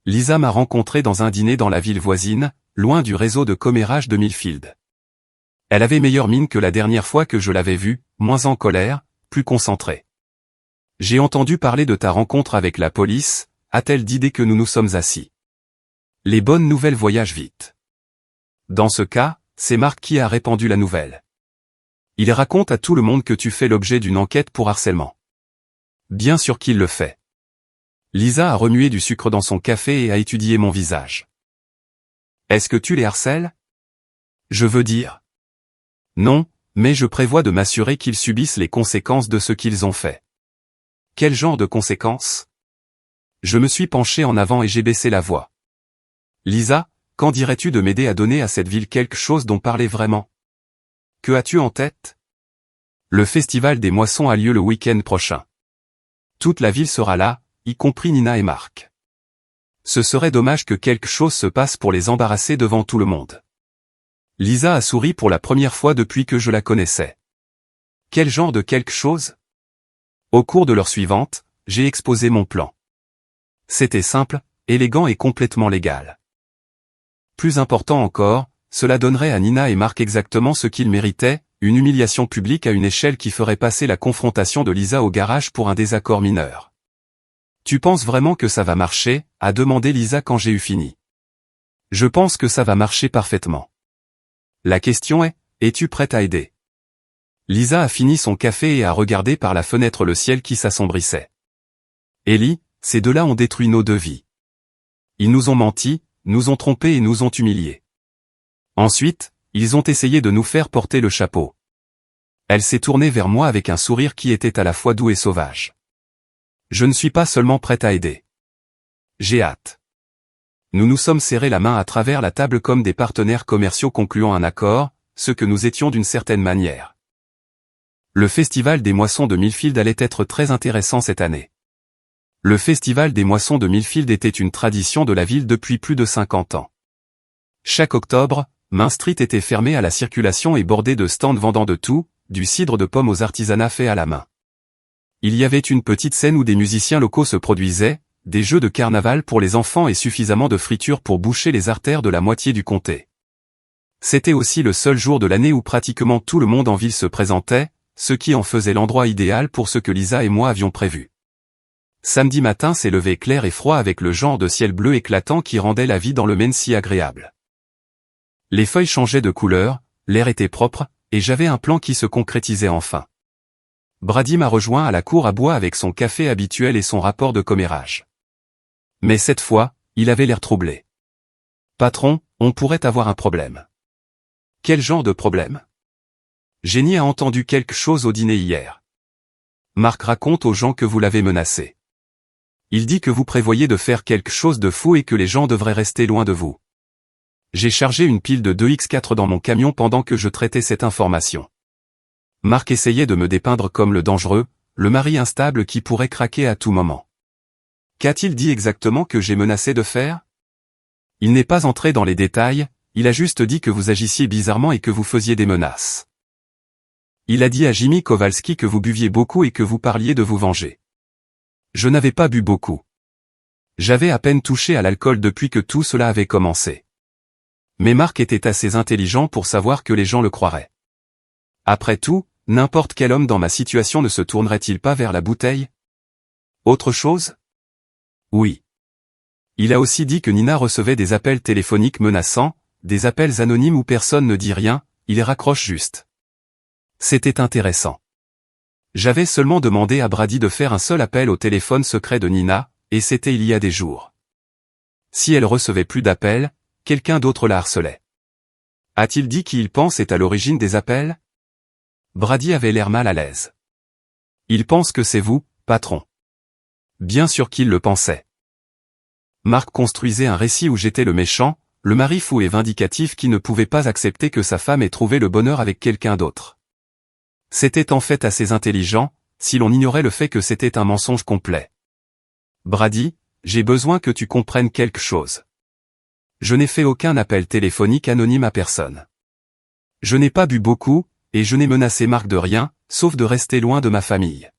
Lisa m'a rencontré dans un dîner dans la ville voisine, loin du réseau de commérage de Millfield. Elle avait meilleure mine que la dernière fois que je l'avais vue, moins en colère, plus concentrée. J'ai entendu parler de ta rencontre avec la police, a-t-elle dit dès que nous nous sommes assis. Les bonnes nouvelles voyagent vite. Dans ce cas, c'est Mark qui a répandu la nouvelle. Il raconte à tout le monde que tu fais l'objet d'une enquête pour harcèlement. Bien sûr qu'il le fait. Lisa a remué du sucre dans son café et a étudié mon visage. Est-ce que tu les harcèles? Je veux dire. Non, mais je prévois de m'assurer qu'ils subissent les conséquences de ce qu'ils ont fait. Quel genre de conséquences? Je me suis penché en avant et j'ai baissé la voix. Lisa, qu'en dirais-tu de m'aider à donner à cette ville quelque chose dont parler vraiment? Que as-tu en tête? Le festival des moissons a lieu le week-end prochain. Toute la ville sera là, y compris Nina et Mark. Ce serait dommage que quelque chose se passe pour les embarrasser devant tout le monde. Lisa a souri pour la première fois depuis que je la connaissais. Quel genre de quelque chose? Au cours de l'heure suivante, j'ai exposé mon plan. C'était simple, élégant et complètement légal. Plus important encore, cela donnerait à Nina et Mark exactement ce qu'ils méritaient, une humiliation publique à une échelle qui ferait passer la confrontation de Lisa au garage pour un désaccord mineur. Tu penses vraiment que ça va marcher? A demandé Lisa quand j'ai eu fini. Je pense que ça va marcher parfaitement. La question est, es-tu prête à aider? Lisa a fini son café et a regardé par la fenêtre le ciel qui s'assombrissait. Ellie, ces deux-là ont détruit nos deux vies. Ils nous ont menti, nous ont trompés et nous ont humiliés. Ensuite, ils ont essayé de nous faire porter le chapeau. Elle s'est tournée vers moi avec un sourire qui était à la fois doux et sauvage. Je ne suis pas seulement prête à aider. J'ai hâte. Nous nous sommes serrés la main à travers la table comme des partenaires commerciaux concluant un accord, ce que nous étions d'une certaine manière. Le festival des moissons de Millfield allait être très intéressant cette année. Le festival des moissons de Millfield était une tradition de la ville depuis plus de 50 ans. Chaque octobre, Main Street était fermée à la circulation et bordée de stands vendant de tout, du cidre de pomme aux artisanats faits à la main. Il y avait une petite scène où des musiciens locaux se produisaient, des jeux de carnaval pour les enfants et suffisamment de friture pour boucher les artères de la moitié du comté. C'était aussi le seul jour de l'année où pratiquement tout le monde en ville se présentait, ce qui en faisait l'endroit idéal pour ce que Lisa et moi avions prévu. Samedi matin s'est levé clair et froid avec le genre de ciel bleu éclatant qui rendait la vie dans le Maine si agréable. Les feuilles changeaient de couleur, l'air était propre, et j'avais un plan qui se concrétisait enfin. Brady m'a rejoint à la cour à bois avec son café habituel et son rapport de commérage. Mais cette fois, il avait l'air troublé. Patron, on pourrait avoir un problème. Quel genre de problème? Jenny a entendu quelque chose au dîner hier. Mark raconte aux gens que vous l'avez menacé. Il dit que vous prévoyez de faire quelque chose de fou et que les gens devraient rester loin de vous. J'ai chargé une pile de 2x4 dans mon camion pendant que je traitais cette information. Mark essayait de me dépeindre comme le dangereux, le mari instable qui pourrait craquer à tout moment. Qu'a-t-il dit exactement que j'ai menacé de faire? Il n'est pas entré dans les détails, il a juste dit que vous agissiez bizarrement et que vous faisiez des menaces. Il a dit à Jimmy Kowalski que vous buviez beaucoup et que vous parliez de vous venger. Je n'avais pas bu beaucoup. J'avais à peine touché à l'alcool depuis que tout cela avait commencé. Mais Mark était assez intelligent pour savoir que les gens le croiraient. Après tout, n'importe quel homme dans ma situation ne se tournerait-il pas vers la bouteille? Autre chose? Oui. Il a aussi dit que Nina recevait des appels téléphoniques menaçants, des appels anonymes où personne ne dit rien, il raccroche juste. C'était intéressant. J'avais seulement demandé à Brady de faire un seul appel au téléphone secret de Nina, et c'était il y a des jours. Si elle recevait plus d'appels, quelqu'un d'autre la harcelait. A-t-il dit qui il pense est à l'origine des appels? Brady avait l'air mal à l'aise. Il pense que c'est vous, patron. Bien sûr qu'il le pensait. Mark construisait un récit où j'étais le méchant, le mari fou et vindicatif qui ne pouvait pas accepter que sa femme ait trouvé le bonheur avec quelqu'un d'autre. C'était en fait assez intelligent, si l'on ignorait le fait que c'était un mensonge complet. Brady, j'ai besoin que tu comprennes quelque chose. Je n'ai fait aucun appel téléphonique anonyme à personne. Je n'ai pas bu beaucoup, et je n'ai menacé Marc de rien, sauf de rester loin de ma famille.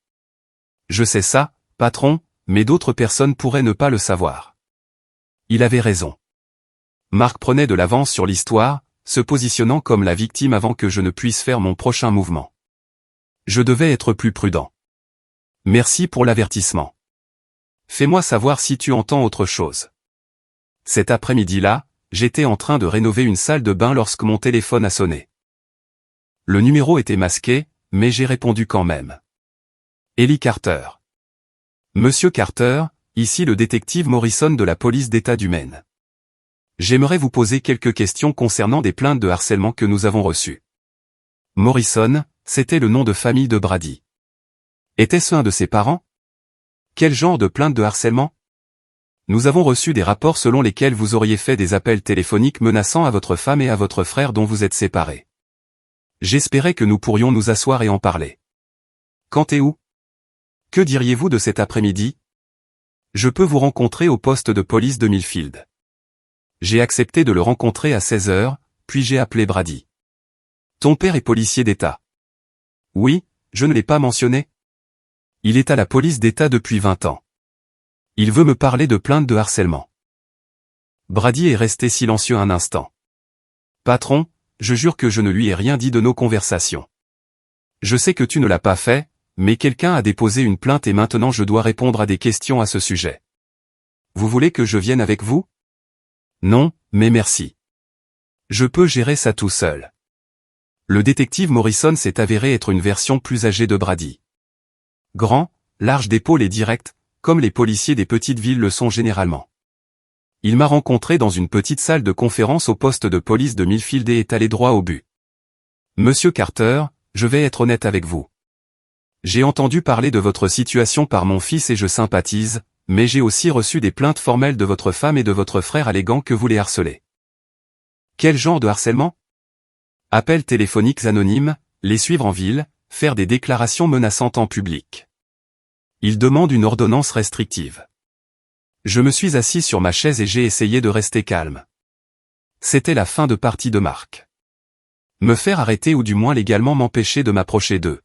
Je sais ça, patron, mais d'autres personnes pourraient ne pas le savoir. Il avait raison. Marc prenait de l'avance sur l'histoire, se positionnant comme la victime avant que je ne puisse faire mon prochain mouvement. Je devais être plus prudent. Merci pour l'avertissement. Fais-moi savoir si tu entends autre chose. Cet après-midi-là, j'étais en train de rénover une salle de bain lorsque mon téléphone a sonné. Le numéro était masqué, mais j'ai répondu quand même. Ellie Carter. Monsieur Carter, ici le détective Morrison de la police d'État du Maine. J'aimerais vous poser quelques questions concernant des plaintes de harcèlement que nous avons reçues. Morrison, c'était le nom de famille de Brady. Était-ce un de ses parents? Quel genre de plainte de harcèlement? Nous avons reçu des rapports selon lesquels vous auriez fait des appels téléphoniques menaçant à votre femme et à votre frère dont vous êtes séparés. J'espérais que nous pourrions nous asseoir et en parler. Quand et où? Que diriez-vous de cet après-midi? Je peux vous rencontrer au poste de police de Millfield. J'ai accepté de le rencontrer à 16 heures, puis j'ai appelé Brady. Ton père est policier d'État. Oui, je ne l'ai pas mentionné. Il est à la police d'État depuis 20 ans. Il veut me parler de plaintes de harcèlement. Brady est resté silencieux un instant. Patron, je jure que je ne lui ai rien dit de nos conversations. Je sais que tu ne l'as pas fait, mais quelqu'un a déposé une plainte et maintenant je dois répondre à des questions à ce sujet. Vous voulez que je vienne avec vous? Non, mais merci. Je peux gérer ça tout seul. Le détective Morrison s'est avéré être une version plus âgée de Brady. Grand, large d'épaule et direct, comme les policiers des petites villes le sont généralement. Il m'a rencontré dans une petite salle de conférence au poste de police de Millfield et est allé droit au but. Monsieur Carter, je vais être honnête avec vous. J'ai entendu parler de votre situation par mon fils et je sympathise, mais j'ai aussi reçu des plaintes formelles de votre femme et de votre frère alléguant que vous les harcelez. Quel genre de harcèlement? Appels téléphoniques anonymes, les suivre en ville, faire des déclarations menaçantes en public. Ils demandent une ordonnance restrictive. Je me suis assis sur ma chaise et j'ai essayé de rester calme. C'était la fin de partie de Marc. Me faire arrêter ou du moins légalement m'empêcher de m'approcher d'eux.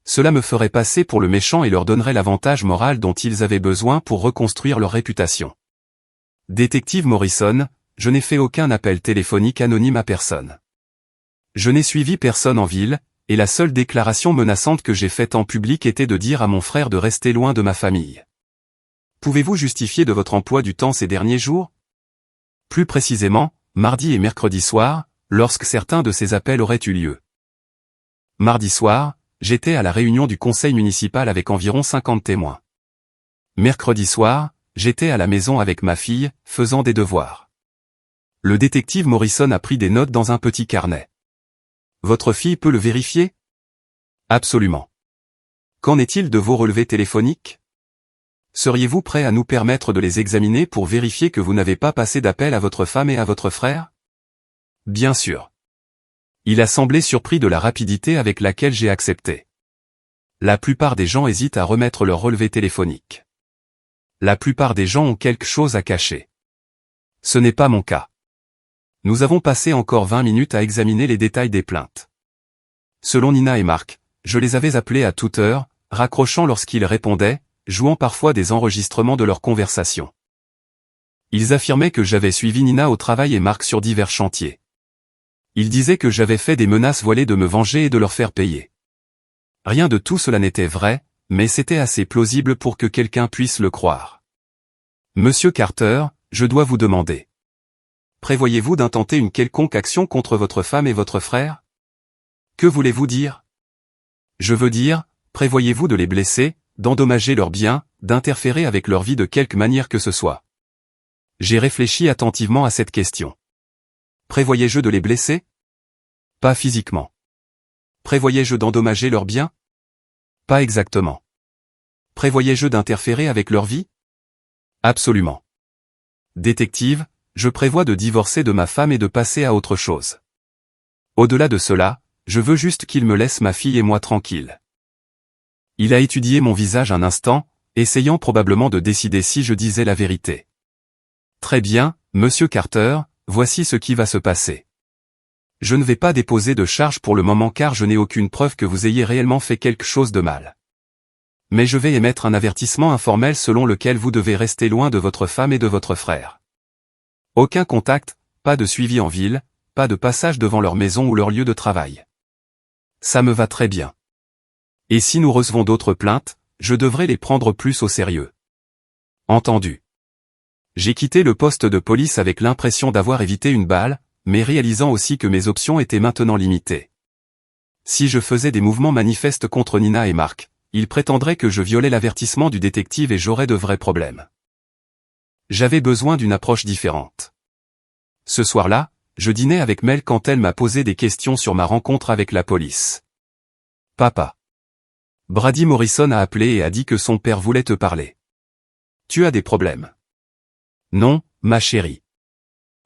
Cela me ferait passer pour le méchant et leur donnerait l'avantage moral dont ils avaient besoin pour reconstruire leur réputation. Détective Morrison, je n'ai fait aucun appel téléphonique anonyme à personne. Je n'ai suivi personne en ville, et la seule déclaration menaçante que j'ai faite en public était de dire à mon frère de rester loin de ma famille. Pouvez-vous justifier de votre emploi du temps ces derniers jours? Plus précisément, mardi et mercredi soir, lorsque certains de ces appels auraient eu lieu. Mardi soir, j'étais à la réunion du conseil municipal avec environ 50 témoins. Mercredi soir, j'étais à la maison avec ma fille, faisant des devoirs. Le détective Morrison a pris des notes dans un petit carnet. Votre fille peut le vérifier? Absolument. Qu'en est-il de vos relevés téléphoniques? Seriez-vous prêt à nous permettre de les examiner pour vérifier que vous n'avez pas passé d'appel à votre femme et à votre frère? Bien sûr. Il a semblé surpris de la rapidité avec laquelle j'ai accepté. La plupart des gens hésitent à remettre leur relevé téléphonique. La plupart des gens ont quelque chose à cacher. Ce n'est pas mon cas. Nous avons passé encore 20 minutes à examiner les détails des plaintes. Selon Nina et Marc, je les avais appelés à toute heure, raccrochant lorsqu'ils répondaient, jouant parfois des enregistrements de leurs conversations. Ils affirmaient que j'avais suivi Nina au travail et Marc sur divers chantiers. Ils disaient que j'avais fait des menaces voilées de me venger et de leur faire payer. Rien de tout cela n'était vrai, mais c'était assez plausible pour que quelqu'un puisse le croire. Monsieur Carter, je dois vous demander. Prévoyez-vous d'intenter une quelconque action contre votre femme et votre frère? Que voulez-vous dire? Je veux dire, prévoyez-vous de les blesser, d'endommager leurs biens, d'interférer avec leur vie de quelque manière que ce soit? J'ai réfléchi attentivement à cette question. Prévoyais-je de les blesser? Pas physiquement. Prévoyais-je d'endommager leurs biens? Pas exactement. Prévoyais-je d'interférer avec leur vie? Absolument. Détective, je prévois de divorcer de ma femme et de passer à autre chose. Au-delà de cela, je veux juste qu'il me laisse ma fille et moi tranquilles. Il a étudié mon visage un instant, essayant probablement de décider si je disais la vérité. Très bien, monsieur Carter, voici ce qui va se passer. Je ne vais pas déposer de charge pour le moment car je n'ai aucune preuve que vous ayez réellement fait quelque chose de mal. Mais je vais émettre un avertissement informel selon lequel vous devez rester loin de votre femme et de votre frère. Aucun contact, pas de suivi en ville, pas de passage devant leur maison ou leur lieu de travail. Ça me va très bien. Et si nous recevons d'autres plaintes, je devrais les prendre plus au sérieux. Entendu. J'ai quitté le poste de police avec l'impression d'avoir évité une balle, mais réalisant aussi que mes options étaient maintenant limitées. Si je faisais des mouvements manifestes contre Nina et Mark, ils prétendraient que je violais l'avertissement du détective et j'aurais de vrais problèmes. J'avais besoin d'une approche différente. Ce soir-là, je dînais avec Mel quand elle m'a posé des questions sur ma rencontre avec la police. Papa. Brady Morrison a appelé et a dit que son père voulait te parler. Tu as des problèmes. Non, ma chérie.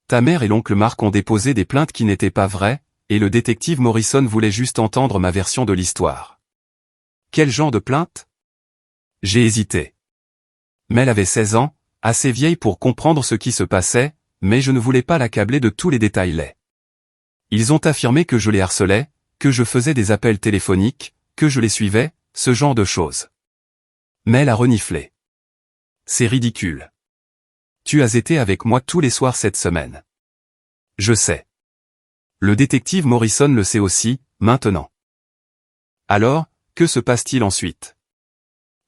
Ta mère et l'oncle Mark ont déposé des plaintes qui n'étaient pas vraies, et le détective Morrison voulait juste entendre ma version de l'histoire. Quel genre de plainte? J'ai hésité. Mel avait 16 ans, assez vieille pour comprendre ce qui se passait, mais je ne voulais pas l'accabler de tous les détails laids. Ils ont affirmé que je les harcelais, que je faisais des appels téléphoniques, que je les suivais, ce genre de choses. Mel a reniflé. C'est ridicule. Tu as été avec moi tous les soirs cette semaine. Je sais. Le détective Morrison le sait aussi, maintenant. Alors, que se passe-t-il ensuite?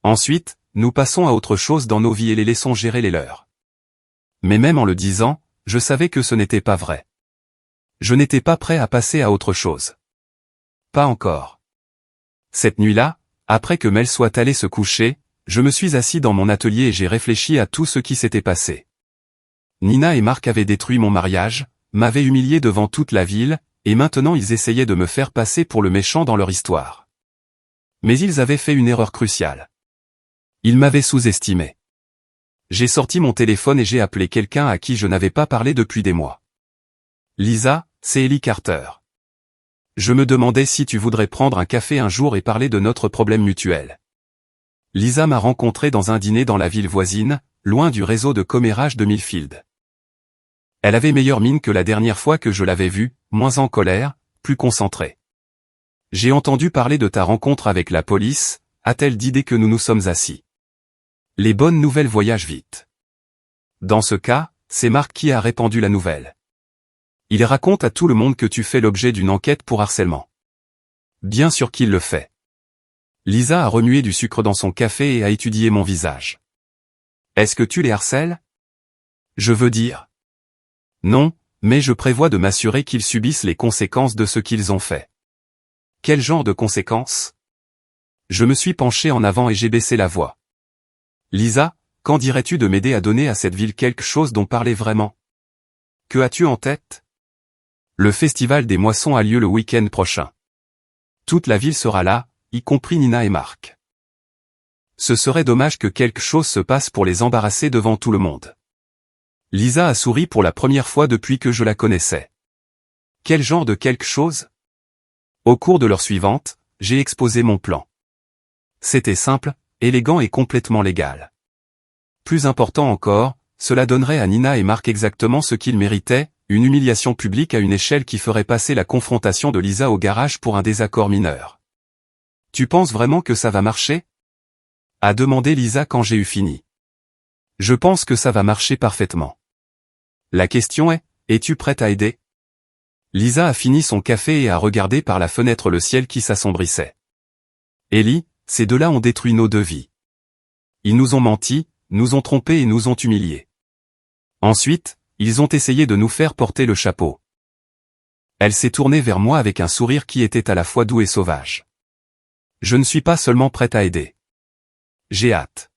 Ensuite, nous passons à autre chose dans nos vies et les laissons gérer les leurs. Mais même en le disant, je savais que ce n'était pas vrai. Je n'étais pas prêt à passer à autre chose. Pas encore. Cette nuit-là, après que Mel soit allée se coucher, je me suis assis dans mon atelier et j'ai réfléchi à tout ce qui s'était passé. Nina et Mark avaient détruit mon mariage, m'avaient humilié devant toute la ville, et maintenant ils essayaient de me faire passer pour le méchant dans leur histoire. Mais ils avaient fait une erreur cruciale. Ils m'avaient sous-estimé. J'ai sorti mon téléphone et j'ai appelé quelqu'un à qui je n'avais pas parlé depuis des mois. Lisa, c'est Ellie Carter. Je me demandais si tu voudrais prendre un café un jour et parler de notre problème mutuel. Lisa m'a rencontré dans un dîner dans la ville voisine, loin du réseau de commérage de Millfield. Elle avait meilleure mine que la dernière fois que je l'avais vue, moins en colère, plus concentrée. J'ai entendu parler de ta rencontre avec la police, a-t-elle dit dès que nous nous sommes assis. Les bonnes nouvelles voyagent vite. Dans ce cas, c'est Mark qui a répandu la nouvelle. Il raconte à tout le monde que tu fais l'objet d'une enquête pour harcèlement. Bien sûr qu'il le fait. Lisa a remué du sucre dans son café et a étudié mon visage. Est-ce que tu les harcèles? Je veux dire. Non, mais je prévois de m'assurer qu'ils subissent les conséquences de ce qu'ils ont fait. Quel genre de conséquences? Je me suis penché en avant et j'ai baissé la voix. Lisa, qu'en dirais-tu de m'aider à donner à cette ville quelque chose dont parler vraiment? Que as-tu en tête? Le festival des moissons a lieu le week-end prochain. Toute la ville sera là, y compris Nina et Mark. Ce serait dommage que quelque chose se passe pour les embarrasser devant tout le monde. Lisa a souri pour la première fois depuis que je la connaissais. Quel genre de quelque chose? Au cours de l'heure suivante, j'ai exposé mon plan. C'était simple, élégant et complètement légal. Plus important encore, cela donnerait à Nina et Mark exactement ce qu'ils méritaient, une humiliation publique à une échelle qui ferait passer la confrontation de Lisa au garage pour un désaccord mineur. Tu penses vraiment que ça va marcher? A demandé Lisa quand j'ai eu fini. Je pense que ça va marcher parfaitement. La question est, es-tu prête à aider? Lisa a fini son café et a regardé par la fenêtre le ciel qui s'assombrissait. Ellie, ces deux-là ont détruit nos deux vies. Ils nous ont menti, nous ont trompés et nous ont humiliés. Ensuite, ils ont essayé de nous faire porter le chapeau. Elle s'est tournée vers moi avec un sourire qui était à la fois doux et sauvage. Je ne suis pas seulement prête à aider. J'ai hâte.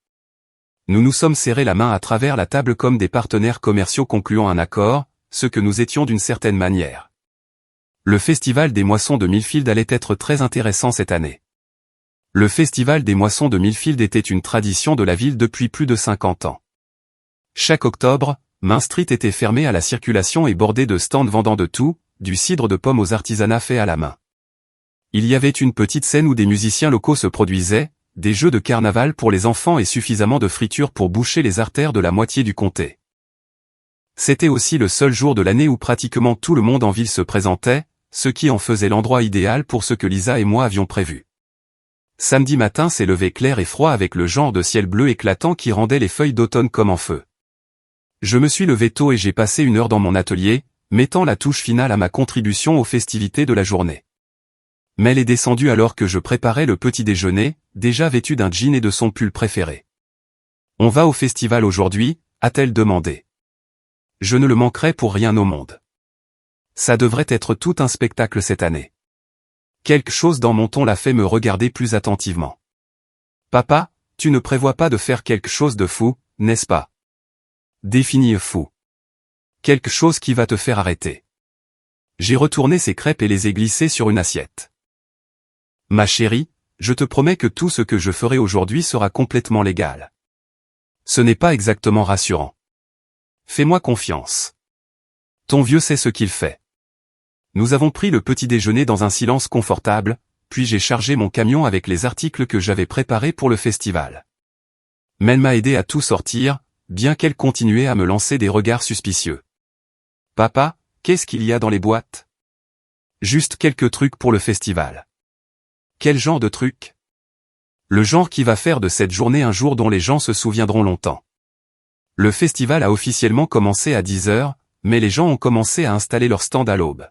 Nous nous sommes serrés la main à travers la table comme des partenaires commerciaux concluant un accord, ce que nous étions d'une certaine manière. Le festival des moissons de Millfield allait être très intéressant cette année. Le festival des moissons de Millfield était une tradition de la ville depuis plus de 50 ans. Chaque octobre, Main Street était fermée à la circulation et bordée de stands vendant de tout, du cidre de pomme aux artisanats faits à la main. Il y avait une petite scène où des musiciens locaux se produisaient, des jeux de carnaval pour les enfants et suffisamment de friture pour boucher les artères de la moitié du comté. C'était aussi le seul jour de l'année où pratiquement tout le monde en ville se présentait, ce qui en faisait l'endroit idéal pour ce que Lisa et moi avions prévu. Samedi matin s'est levé clair et froid avec le genre de ciel bleu éclatant qui rendait les feuilles d'automne comme en feu. Je me suis levé tôt et j'ai passé 1 heure dans mon atelier, mettant la touche finale à ma contribution aux festivités de la journée. Mel est descendue alors que je préparais le petit déjeuner, déjà vêtue d'un jean et de son pull préféré. « On va au festival aujourd'hui ?» a-t-elle demandé. Je ne le manquerai pour rien au monde. Ça devrait être tout un spectacle cette année. Quelque chose dans mon ton l'a fait me regarder plus attentivement. « Papa, tu ne prévois pas de faire quelque chose de fou, n'est-ce pas ? » Définis fou. Quelque chose qui va te faire arrêter. J'ai retourné ces crêpes et les ai glissées sur une assiette. Ma chérie, je te promets que tout ce que je ferai aujourd'hui sera complètement légal. Ce n'est pas exactement rassurant. Fais-moi confiance. Ton vieux sait ce qu'il fait. Nous avons pris le petit déjeuner dans un silence confortable, puis j'ai chargé mon camion avec les articles que j'avais préparés pour le festival. Mel m'a aidé à tout sortir, bien qu'elle continuait à me lancer des regards suspicieux. « Papa, qu'est-ce qu'il y a dans les boîtes ? » « Juste quelques trucs pour le festival. » « Quel genre de trucs ? » « Le genre qui va faire de cette journée un jour dont les gens se souviendront longtemps. Le festival a officiellement commencé à 10 heures, mais les gens ont commencé à installer leur stand à l'aube.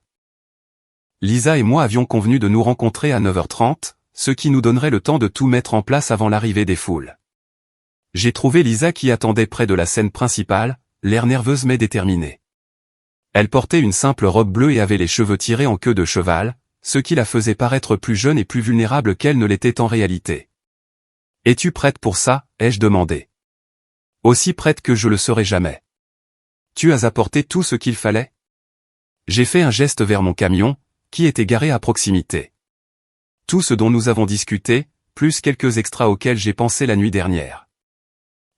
Lisa et moi avions convenu de nous rencontrer à 9h30, ce qui nous donnerait le temps de tout mettre en place avant l'arrivée des foules. J'ai trouvé Lisa qui attendait près de la scène principale, l'air nerveuse mais déterminée. Elle portait une simple robe bleue et avait les cheveux tirés en queue de cheval, ce qui la faisait paraître plus jeune et plus vulnérable qu'elle ne l'était en réalité. « Es-tu prête pour ça ?» ai-je demandé. « Aussi prête que je le serai jamais. »« Tu as apporté tout ce qu'il fallait ?» J'ai fait un geste vers mon camion, qui était garé à proximité. Tout ce dont nous avons discuté, plus quelques extras auxquels j'ai pensé la nuit dernière.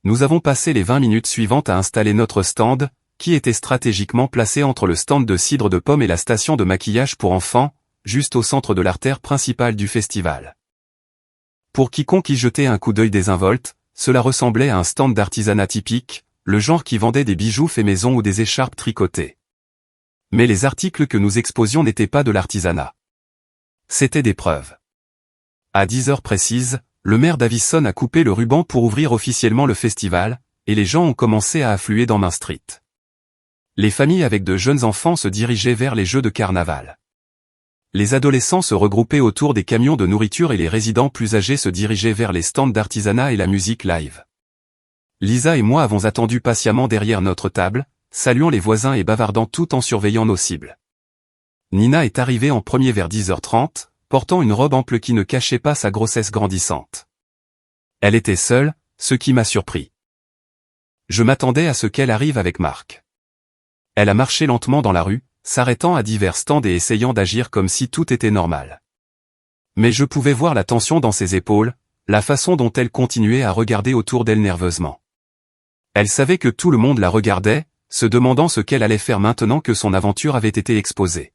Nous avons passé les 20 minutes suivantes à installer notre stand, qui était stratégiquement placé entre le stand de cidre de pomme et la station de maquillage pour enfants, juste au centre de l'artère principale du festival. Pour quiconque y jetait un coup d'œil désinvolte, cela ressemblait à un stand d'artisanat typique, le genre qui vendait des bijoux faits maison ou des écharpes tricotées. Mais les articles que nous exposions n'étaient pas de l'artisanat. C'étaient des preuves. À 10 heures précises, le maire d'Avison a coupé le ruban pour ouvrir officiellement le festival, et les gens ont commencé à affluer dans Main Street. Les familles avec de jeunes enfants se dirigeaient vers les jeux de carnaval. Les adolescents se regroupaient autour des camions de nourriture et les résidents plus âgés se dirigeaient vers les stands d'artisanat et la musique live. Lisa et moi avons attendu patiemment derrière notre table, saluant les voisins et bavardant tout en surveillant nos cibles. Nina est arrivée en premier vers 10h30, portant une robe ample qui ne cachait pas sa grossesse grandissante. Elle était seule, ce qui m'a surpris. Je m'attendais à ce qu'elle arrive avec Marc. Elle a marché lentement dans la rue, s'arrêtant à divers stands et essayant d'agir comme si tout était normal. Mais je pouvais voir la tension dans ses épaules, la façon dont elle continuait à regarder autour d'elle nerveusement. Elle savait que tout le monde la regardait, se demandant ce qu'elle allait faire maintenant que son aventure avait été exposée.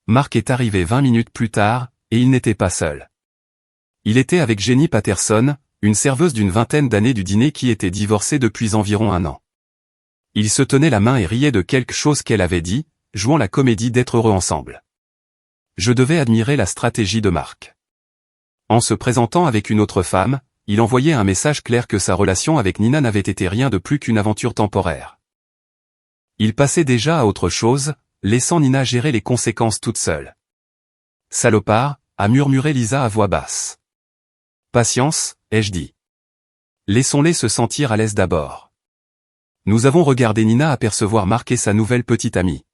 Marc est arrivé 20 minutes plus tard, et il n'était pas seul. Il était avec Jenny Patterson, une serveuse d'une vingtaine d'années du dîner qui était divorcée depuis environ 1 an. Ils se tenaient la main et riaient de quelque chose qu'elle avait dit, jouant la comédie d'être heureux ensemble. Je devais admirer la stratégie de Marc. En se présentant avec une autre femme, il envoyait un message clair que sa relation avec Nina n'avait été rien de plus qu'une aventure temporaire. Il passait déjà à autre chose, laissant Nina gérer les conséquences toute seule. « Salopard » a murmuré Lisa à voix basse. « Patience » ai-je dit. « Laissons-les se sentir à l'aise d'abord. » Nous avons regardé Nina apercevoir Marc et sa nouvelle petite amie.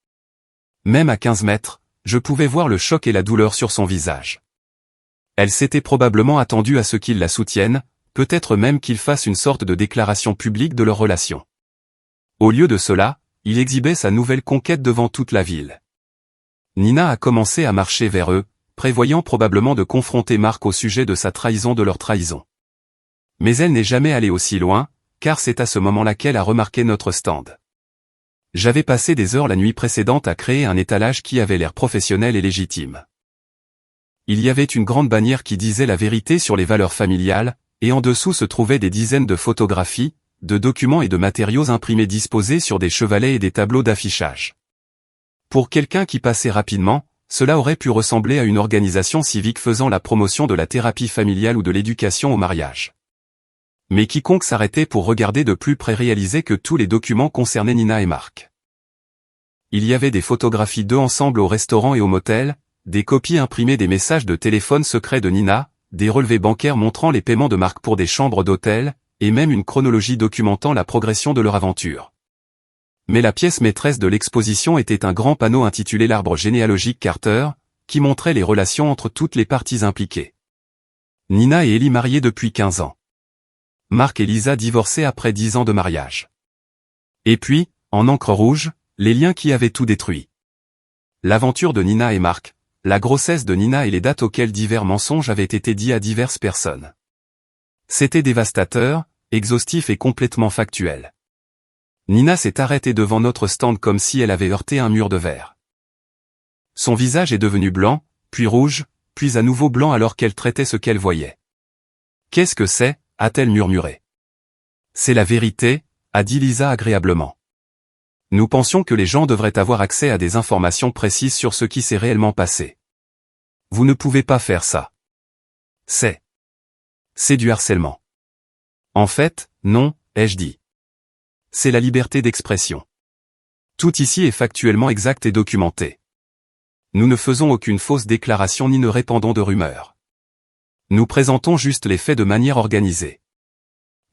Même à 15 mètres, je pouvais voir le choc et la douleur sur son visage. Elle s'était probablement attendue à ce qu'il la soutienne, peut-être même qu'il fasse une sorte de déclaration publique de leur relation. Au lieu de cela, il exhibait sa nouvelle conquête devant toute la ville. Nina a commencé à marcher vers eux, prévoyant probablement de confronter Marc au sujet de sa trahison de leur trahison. Mais elle n'est jamais allée aussi loin, car c'est à ce moment-là qu'elle a remarqué notre stand. J'avais passé des heures la nuit précédente à créer un étalage qui avait l'air professionnel et légitime. Il y avait une grande bannière qui disait la vérité sur les valeurs familiales, et en dessous se trouvaient des dizaines de photographies, de documents et de matériaux imprimés disposés sur des chevalets et des tableaux d'affichage. Pour quelqu'un qui passait rapidement, cela aurait pu ressembler à une organisation civique faisant la promotion de la thérapie familiale ou de l'éducation au mariage. Mais quiconque s'arrêtait pour regarder de plus près réalisait que tous les documents concernaient Nina et Mark. Il y avait des photographies d'eux ensemble au restaurant et au motel, des copies imprimées des messages de téléphone secrets de Nina, des relevés bancaires montrant les paiements de Mark pour des chambres d'hôtel, et même une chronologie documentant la progression de leur aventure. Mais la pièce maîtresse de l'exposition était un grand panneau intitulé l'Arbre généalogique Carter, qui montrait les relations entre toutes les parties impliquées. Nina et Ellie mariés depuis 15 ans. Mark et Lisa divorcés après 10 ans de mariage. Et puis, en encre rouge, les liens qui avaient tout détruit. L'aventure de Nina et Mark, la grossesse de Nina et les dates auxquelles divers mensonges avaient été dits à diverses personnes. C'était dévastateur, exhaustif et complètement factuel. Nina s'est arrêtée devant notre stand comme si elle avait heurté un mur de verre. Son visage est devenu blanc, puis rouge, puis à nouveau blanc alors qu'elle traitait ce qu'elle voyait. « Qu'est-ce que c'est » a-t-elle murmuré. « C'est la vérité » a dit Lisa agréablement. Nous pensions que les gens devraient avoir accès à des informations précises sur ce qui s'est réellement passé. Vous ne pouvez pas faire ça. C'est du harcèlement. En fait, non, ai-je dit. C'est la liberté d'expression. Tout ici est factuellement exact et documenté. Nous ne faisons aucune fausse déclaration ni ne répandons de rumeurs. Nous présentons juste les faits de manière organisée.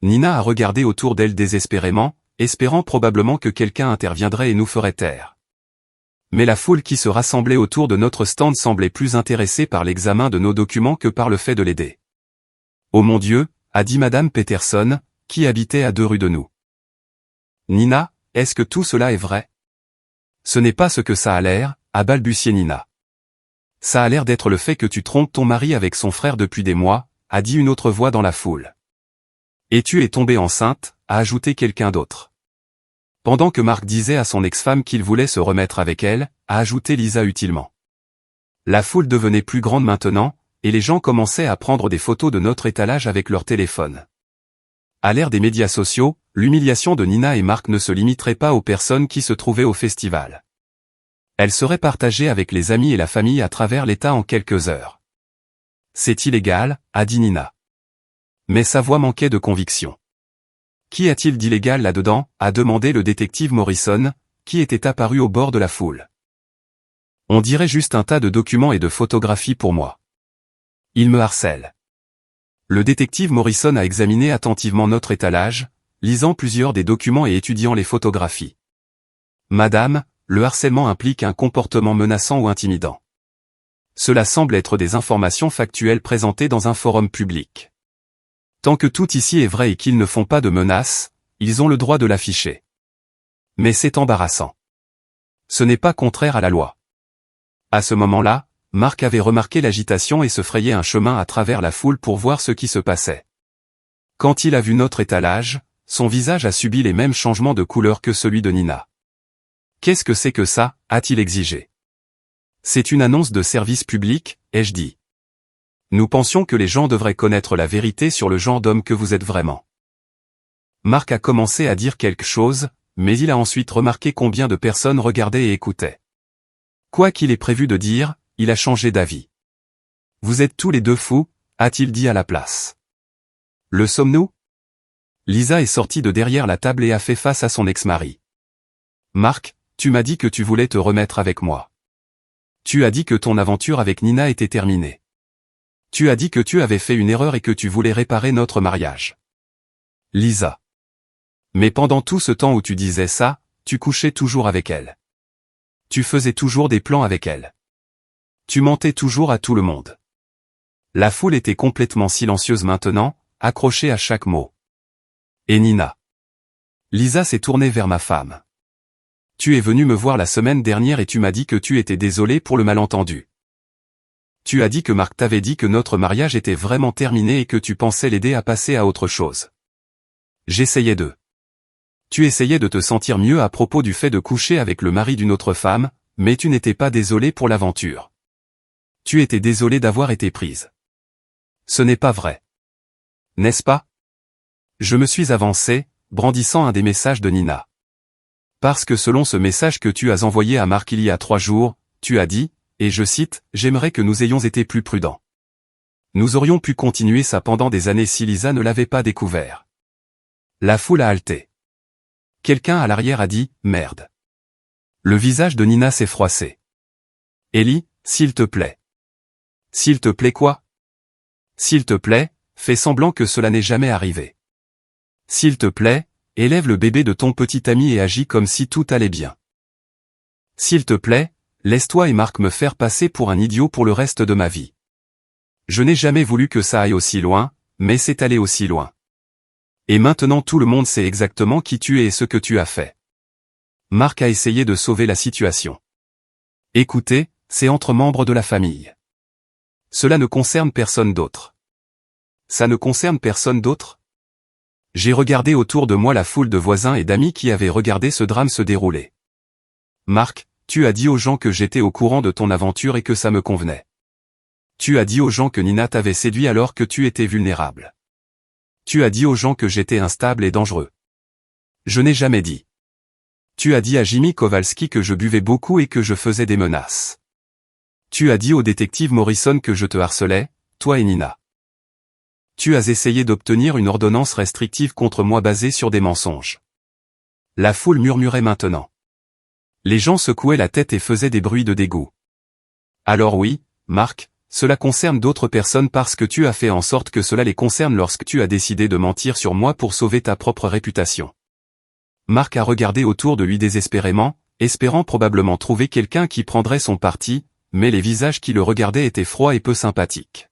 Nina a regardé autour d'elle désespérément, espérant probablement que quelqu'un interviendrait et nous ferait taire. Mais la foule qui se rassemblait autour de notre stand semblait plus intéressée par l'examen de nos documents que par le fait de l'aider. « Oh mon Dieu !» a dit Madame Peterson, qui habitait à 2 rues de nous. « Nina, est-ce que tout cela est vrai ?»« Ce n'est pas ce que ça a l'air, » a balbutié Nina. « Ça a l'air d'être le fait que tu trompes ton mari avec son frère depuis des mois, » a dit une autre voix dans la foule. « Et tu es tombée enceinte, » a ajouté quelqu'un d'autre. Pendant que Mark disait à son ex-femme qu'il voulait se remettre avec elle, a ajouté Lisa utilement. La foule devenait plus grande maintenant, et les gens commençaient à prendre des photos de notre étalage avec leur téléphone. À l'ère des médias sociaux, l'humiliation de Nina et Mark ne se limiterait pas aux personnes qui se trouvaient au festival. Elle serait partagée avec les amis et la famille à travers l'État en quelques heures. C'est illégal, a dit Nina. Mais sa voix manquait de conviction. Qu'y a-t-il d'illégal là-dedans, a demandé le détective Morrison, qui était apparu au bord de la foule. On dirait juste un tas de documents et de photographies pour moi. Il me harcèle. Le détective Morrison a examiné attentivement notre étalage, lisant plusieurs des documents et étudiant les photographies. Madame, le harcèlement implique un comportement menaçant ou intimidant. Cela semble être des informations factuelles présentées dans un forum public. Tant que tout ici est vrai et qu'ils ne font pas de menaces, ils ont le droit de l'afficher. Mais c'est embarrassant. Ce n'est pas contraire à la loi. À ce moment-là, Mark avait remarqué l'agitation et se frayait un chemin à travers la foule pour voir ce qui se passait. Quand il a vu notre étalage, son visage a subi les mêmes changements de couleur que celui de Nina. « Qu'est-ce que c'est que ça ?» a-t-il exigé. « C'est une annonce de service public, ai-je dit. Nous pensions que les gens devraient connaître la vérité sur le genre d'homme que vous êtes vraiment. » Mark a commencé à dire quelque chose, mais il a ensuite remarqué combien de personnes regardaient et écoutaient. Quoi qu'il ait prévu de dire, il a changé d'avis. « Vous êtes tous les deux fous, » a-t-il dit à la place. « Le sommes-nous » Lisa est sortie de derrière la table et a fait face à son ex-mari. « Mark, tu m'as dit que tu voulais te remettre avec moi. Tu as dit que ton aventure avec Nina était terminée. Tu as dit que tu avais fait une erreur et que tu voulais réparer notre mariage. » Lisa. Mais pendant tout ce temps où tu disais ça, tu couchais toujours avec elle. Tu faisais toujours des plans avec elle. Tu mentais toujours à tout le monde. La foule était complètement silencieuse maintenant, accrochée à chaque mot. Et Nina. Lisa s'est tournée vers ma femme. Tu es venu me voir la semaine dernière et tu m'as dit que tu étais désolé pour le malentendu. Tu as dit que Mark t'avait dit que notre mariage était vraiment terminé et que tu pensais l'aider à passer à autre chose. J'essayais de. Tu essayais de te sentir mieux à propos du fait de coucher avec le mari d'une autre femme, mais tu n'étais pas désolé pour l'aventure. Tu étais désolée d'avoir été prise. Ce n'est pas vrai. N'est-ce pas? Je me suis avancé, brandissant un des messages de Nina. Parce que selon ce message que tu as envoyé à Marc il y a 3 jours, tu as dit, et je cite, « J'aimerais que nous ayons été plus prudents. Nous aurions pu continuer ça pendant des années si Lisa ne l'avait pas découvert. » La foule a halté. Quelqu'un à l'arrière a dit, « Merde. » Le visage de Nina s'est froissé. « Ellie, s'il te plaît. » « S'il te plaît quoi? »« S'il te plaît, fais semblant que cela n'est jamais arrivé. S'il te plaît, élève le bébé de ton petit ami et agis comme si tout allait bien. S'il te plaît, laisse-toi et Marc me faire passer pour un idiot pour le reste de ma vie. Je n'ai jamais voulu que ça aille aussi loin, mais c'est allé aussi loin. Et maintenant tout le monde sait exactement qui tu es et ce que tu as fait. » Marc a essayé de sauver la situation. « Écoutez, c'est entre membres de la famille. Cela ne concerne personne d'autre. » Ça ne concerne personne d'autre? J'ai regardé autour de moi la foule de voisins et d'amis qui avaient regardé ce drame se dérouler. Marc, tu as dit aux gens que j'étais au courant de ton aventure et que ça me convenait. Tu as dit aux gens que Nina t'avait séduit alors que tu étais vulnérable. Tu as dit aux gens que j'étais instable et dangereux. Je n'ai jamais dit. Tu as dit à Jimmy Kowalski que je buvais beaucoup et que je faisais des menaces. Tu as dit au détective Morrison que je te harcelais, toi et Nina. Tu as essayé d'obtenir une ordonnance restrictive contre moi basée sur des mensonges. La foule murmurait maintenant. Les gens secouaient la tête et faisaient des bruits de dégoût. Alors oui, Marc, cela concerne d'autres personnes parce que tu as fait en sorte que cela les concerne lorsque tu as décidé de mentir sur moi pour sauver ta propre réputation. Marc a regardé autour de lui désespérément, espérant probablement trouver quelqu'un qui prendrait son parti, mais les visages qui le regardaient étaient froids et peu sympathiques.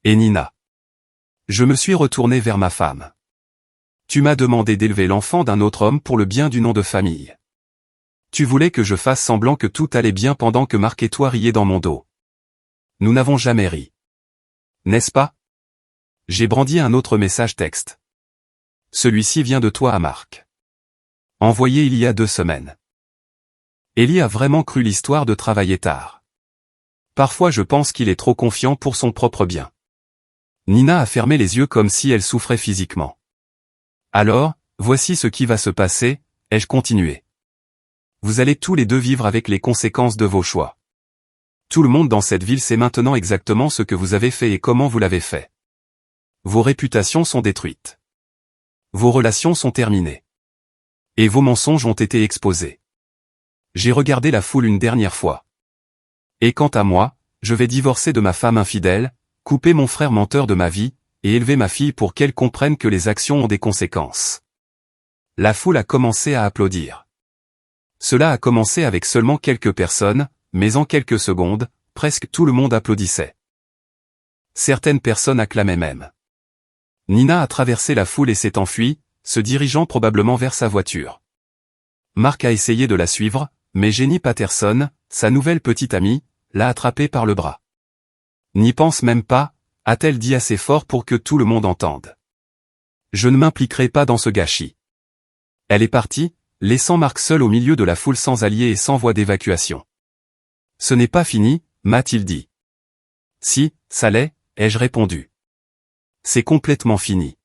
Et Nina. Je me suis retourné vers ma femme. Tu m'as demandé d'élever l'enfant d'un autre homme pour le bien du nom de famille. Tu voulais que je fasse semblant que tout allait bien pendant que Marc et toi riez dans mon dos. Nous n'avons jamais ri. N'est-ce pas? J'ai brandi un autre message texte. Celui-ci vient de toi à Marc. Envoyé il y a 2 semaines. Ellie a vraiment cru l'histoire de travailler tard. Parfois je pense qu'il est trop confiant pour son propre bien. Nina a fermé les yeux comme si elle souffrait physiquement. Alors, voici ce qui va se passer, ai-je continué. Vous allez tous les deux vivre avec les conséquences de vos choix. Tout le monde dans cette ville sait maintenant exactement ce que vous avez fait et comment vous l'avez fait. Vos réputations sont détruites. Vos relations sont terminées. Et vos mensonges ont été exposés. J'ai regardé la foule une dernière fois. Et quant à moi, je vais divorcer de ma femme infidèle, couper mon frère menteur de ma vie, et élever ma fille pour qu'elle comprenne que les actions ont des conséquences. La foule a commencé à applaudir. Cela a commencé avec seulement quelques personnes, mais en quelques secondes, presque tout le monde applaudissait. Certaines personnes acclamaient même. Nina a traversé la foule et s'est enfuie, se dirigeant probablement vers sa voiture. Marc a essayé de la suivre, mais Jenny Patterson, sa nouvelle petite amie, l'a attrapée par le bras. N'y pense même pas, a-t-elle dit assez fort pour que tout le monde entende. Je ne m'impliquerai pas dans ce gâchis. Elle est partie, laissant Marc seul au milieu de la foule sans alliés et sans voie d'évacuation. Ce n'est pas fini, m'a-t-il dit. Si, ça l'est, ai-je répondu. C'est complètement fini.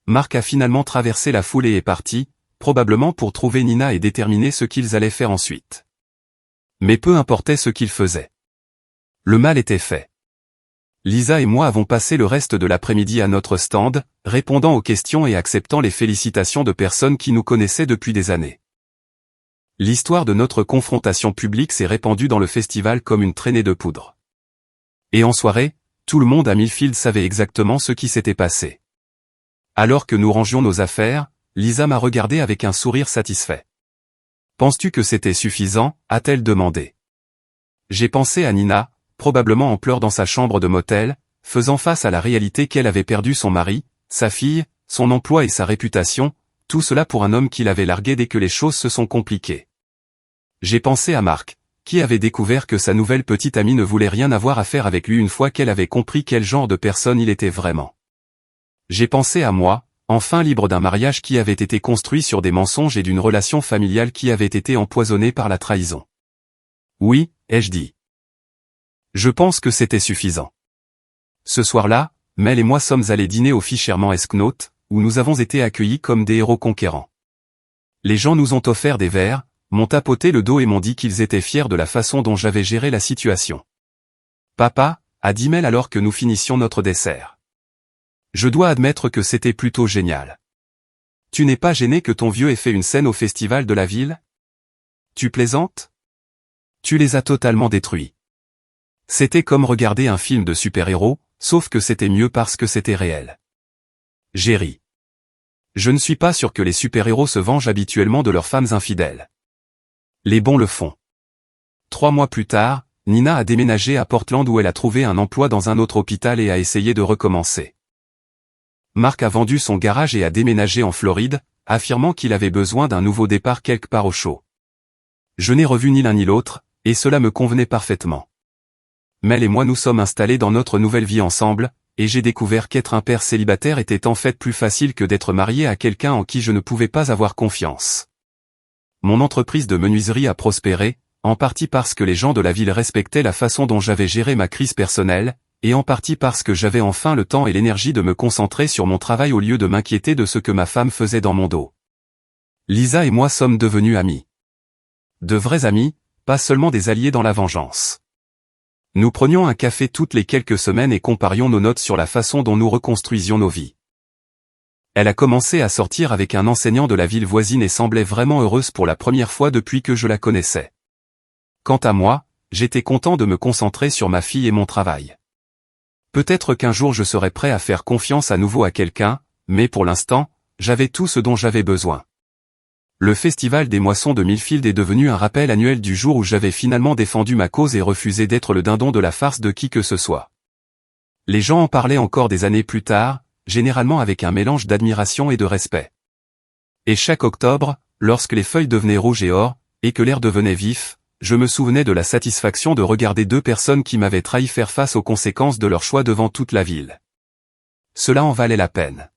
Marc a finalement traversé la foule et est parti, probablement pour trouver Nina et déterminer ce qu'ils allaient faire ensuite. Mais peu importait ce qu'ils faisaient. Le mal était fait. Lisa et moi avons passé le reste de l'après-midi à notre stand, répondant aux questions et acceptant les félicitations de personnes qui nous connaissaient depuis des années. L'histoire de notre confrontation publique s'est répandue dans le festival comme une traînée de poudre. Et en soirée, tout le monde à Millfield savait exactement ce qui s'était passé. Alors que nous rangions nos affaires, Lisa m'a regardé avec un sourire satisfait. « Penses-tu que c'était suffisant ?» a-t-elle demandé. J'ai pensé à Nina, probablement en pleurs dans sa chambre de motel, faisant face à la réalité qu'elle avait perdu son mari, sa fille, son emploi et sa réputation, tout cela pour un homme qui l'avait largué dès que les choses se sont compliquées. J'ai pensé à Marc, qui avait découvert que sa nouvelle petite amie ne voulait rien avoir à faire avec lui une fois qu'elle avait compris quel genre de personne il était vraiment. J'ai pensé à moi, enfin libre d'un mariage qui avait été construit sur des mensonges et d'une relation familiale qui avait été empoisonnée par la trahison. Oui, ai-je dit. pense que c'était suffisant. Ce soir-là, Mel et moi sommes allés dîner au Fisherman Esquenote, où nous avons été accueillis comme des héros conquérants. Les gens nous ont offert des verres, m'ont tapoté le dos et m'ont dit qu'ils étaient fiers de la façon dont j'avais géré la situation. Papa, a dit Mel alors que nous finissions notre dessert. Je dois admettre que c'était plutôt génial. Tu n'es pas gêné que ton vieux ait fait une scène au festival de la ville? Tu plaisantes? Tu les as totalement détruits. C'était comme regarder un film de super-héros, sauf que c'était mieux parce que c'était réel. J'ai ri. Je ne suis pas sûr que les super-héros se vengent habituellement de leurs femmes infidèles. Les bons le font. 3 mois plus tard, Nina a déménagé à Portland où elle a trouvé un emploi dans un autre hôpital et a essayé de recommencer. Mark a vendu son garage et a déménagé en Floride, affirmant qu'il avait besoin d'un nouveau départ quelque part au chaud. Je n'ai revu ni l'un ni l'autre, et cela me convenait parfaitement. Mel et moi nous sommes installés dans notre nouvelle vie ensemble, et j'ai découvert qu'être un père célibataire était en fait plus facile que d'être marié à quelqu'un en qui je ne pouvais pas avoir confiance. Mon entreprise de menuiserie a prospéré, en partie parce que les gens de la ville respectaient la façon dont j'avais géré ma crise personnelle, et en partie parce que j'avais enfin le temps et l'énergie de me concentrer sur mon travail au lieu de m'inquiéter de ce que ma femme faisait dans mon dos. Lisa et moi sommes devenus amis. De vrais amis, pas seulement des alliés dans la vengeance. Nous prenions un café toutes les quelques semaines et comparions nos notes sur la façon dont nous reconstruisions nos vies. Elle a commencé à sortir avec un enseignant de la ville voisine et semblait vraiment heureuse pour la première fois depuis que je la connaissais. Quant à moi, j'étais content de me concentrer sur ma fille et mon travail. Peut-être qu'un jour je serai prêt à faire confiance à nouveau à quelqu'un, mais pour l'instant, j'avais tout ce dont j'avais besoin. Le festival des moissons de Millfield est devenu un rappel annuel du jour où j'avais finalement défendu ma cause et refusé d'être le dindon de la farce de qui que ce soit. Les gens en parlaient encore des années plus tard, généralement avec un mélange d'admiration et de respect. Et chaque octobre, lorsque les feuilles devenaient rouges et or, et que l'air devenait vif, je me souvenais de la satisfaction de regarder 2 personnes qui m'avaient trahi faire face aux conséquences de leur choix devant toute la ville. Cela en valait la peine.